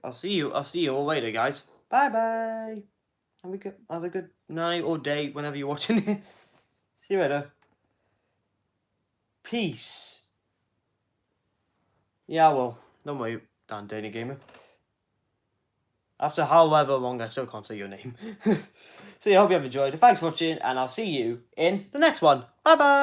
I'll see you all later, guys. Bye bye. Have a good night or day whenever you're watching it. See you later. Peace. Yeah, well, don't worry, Dan Dana Gamer. After however long, I still can't say your name. So yeah, I hope you have enjoyed. Thanks for watching, and I'll see you in the next one. Bye bye.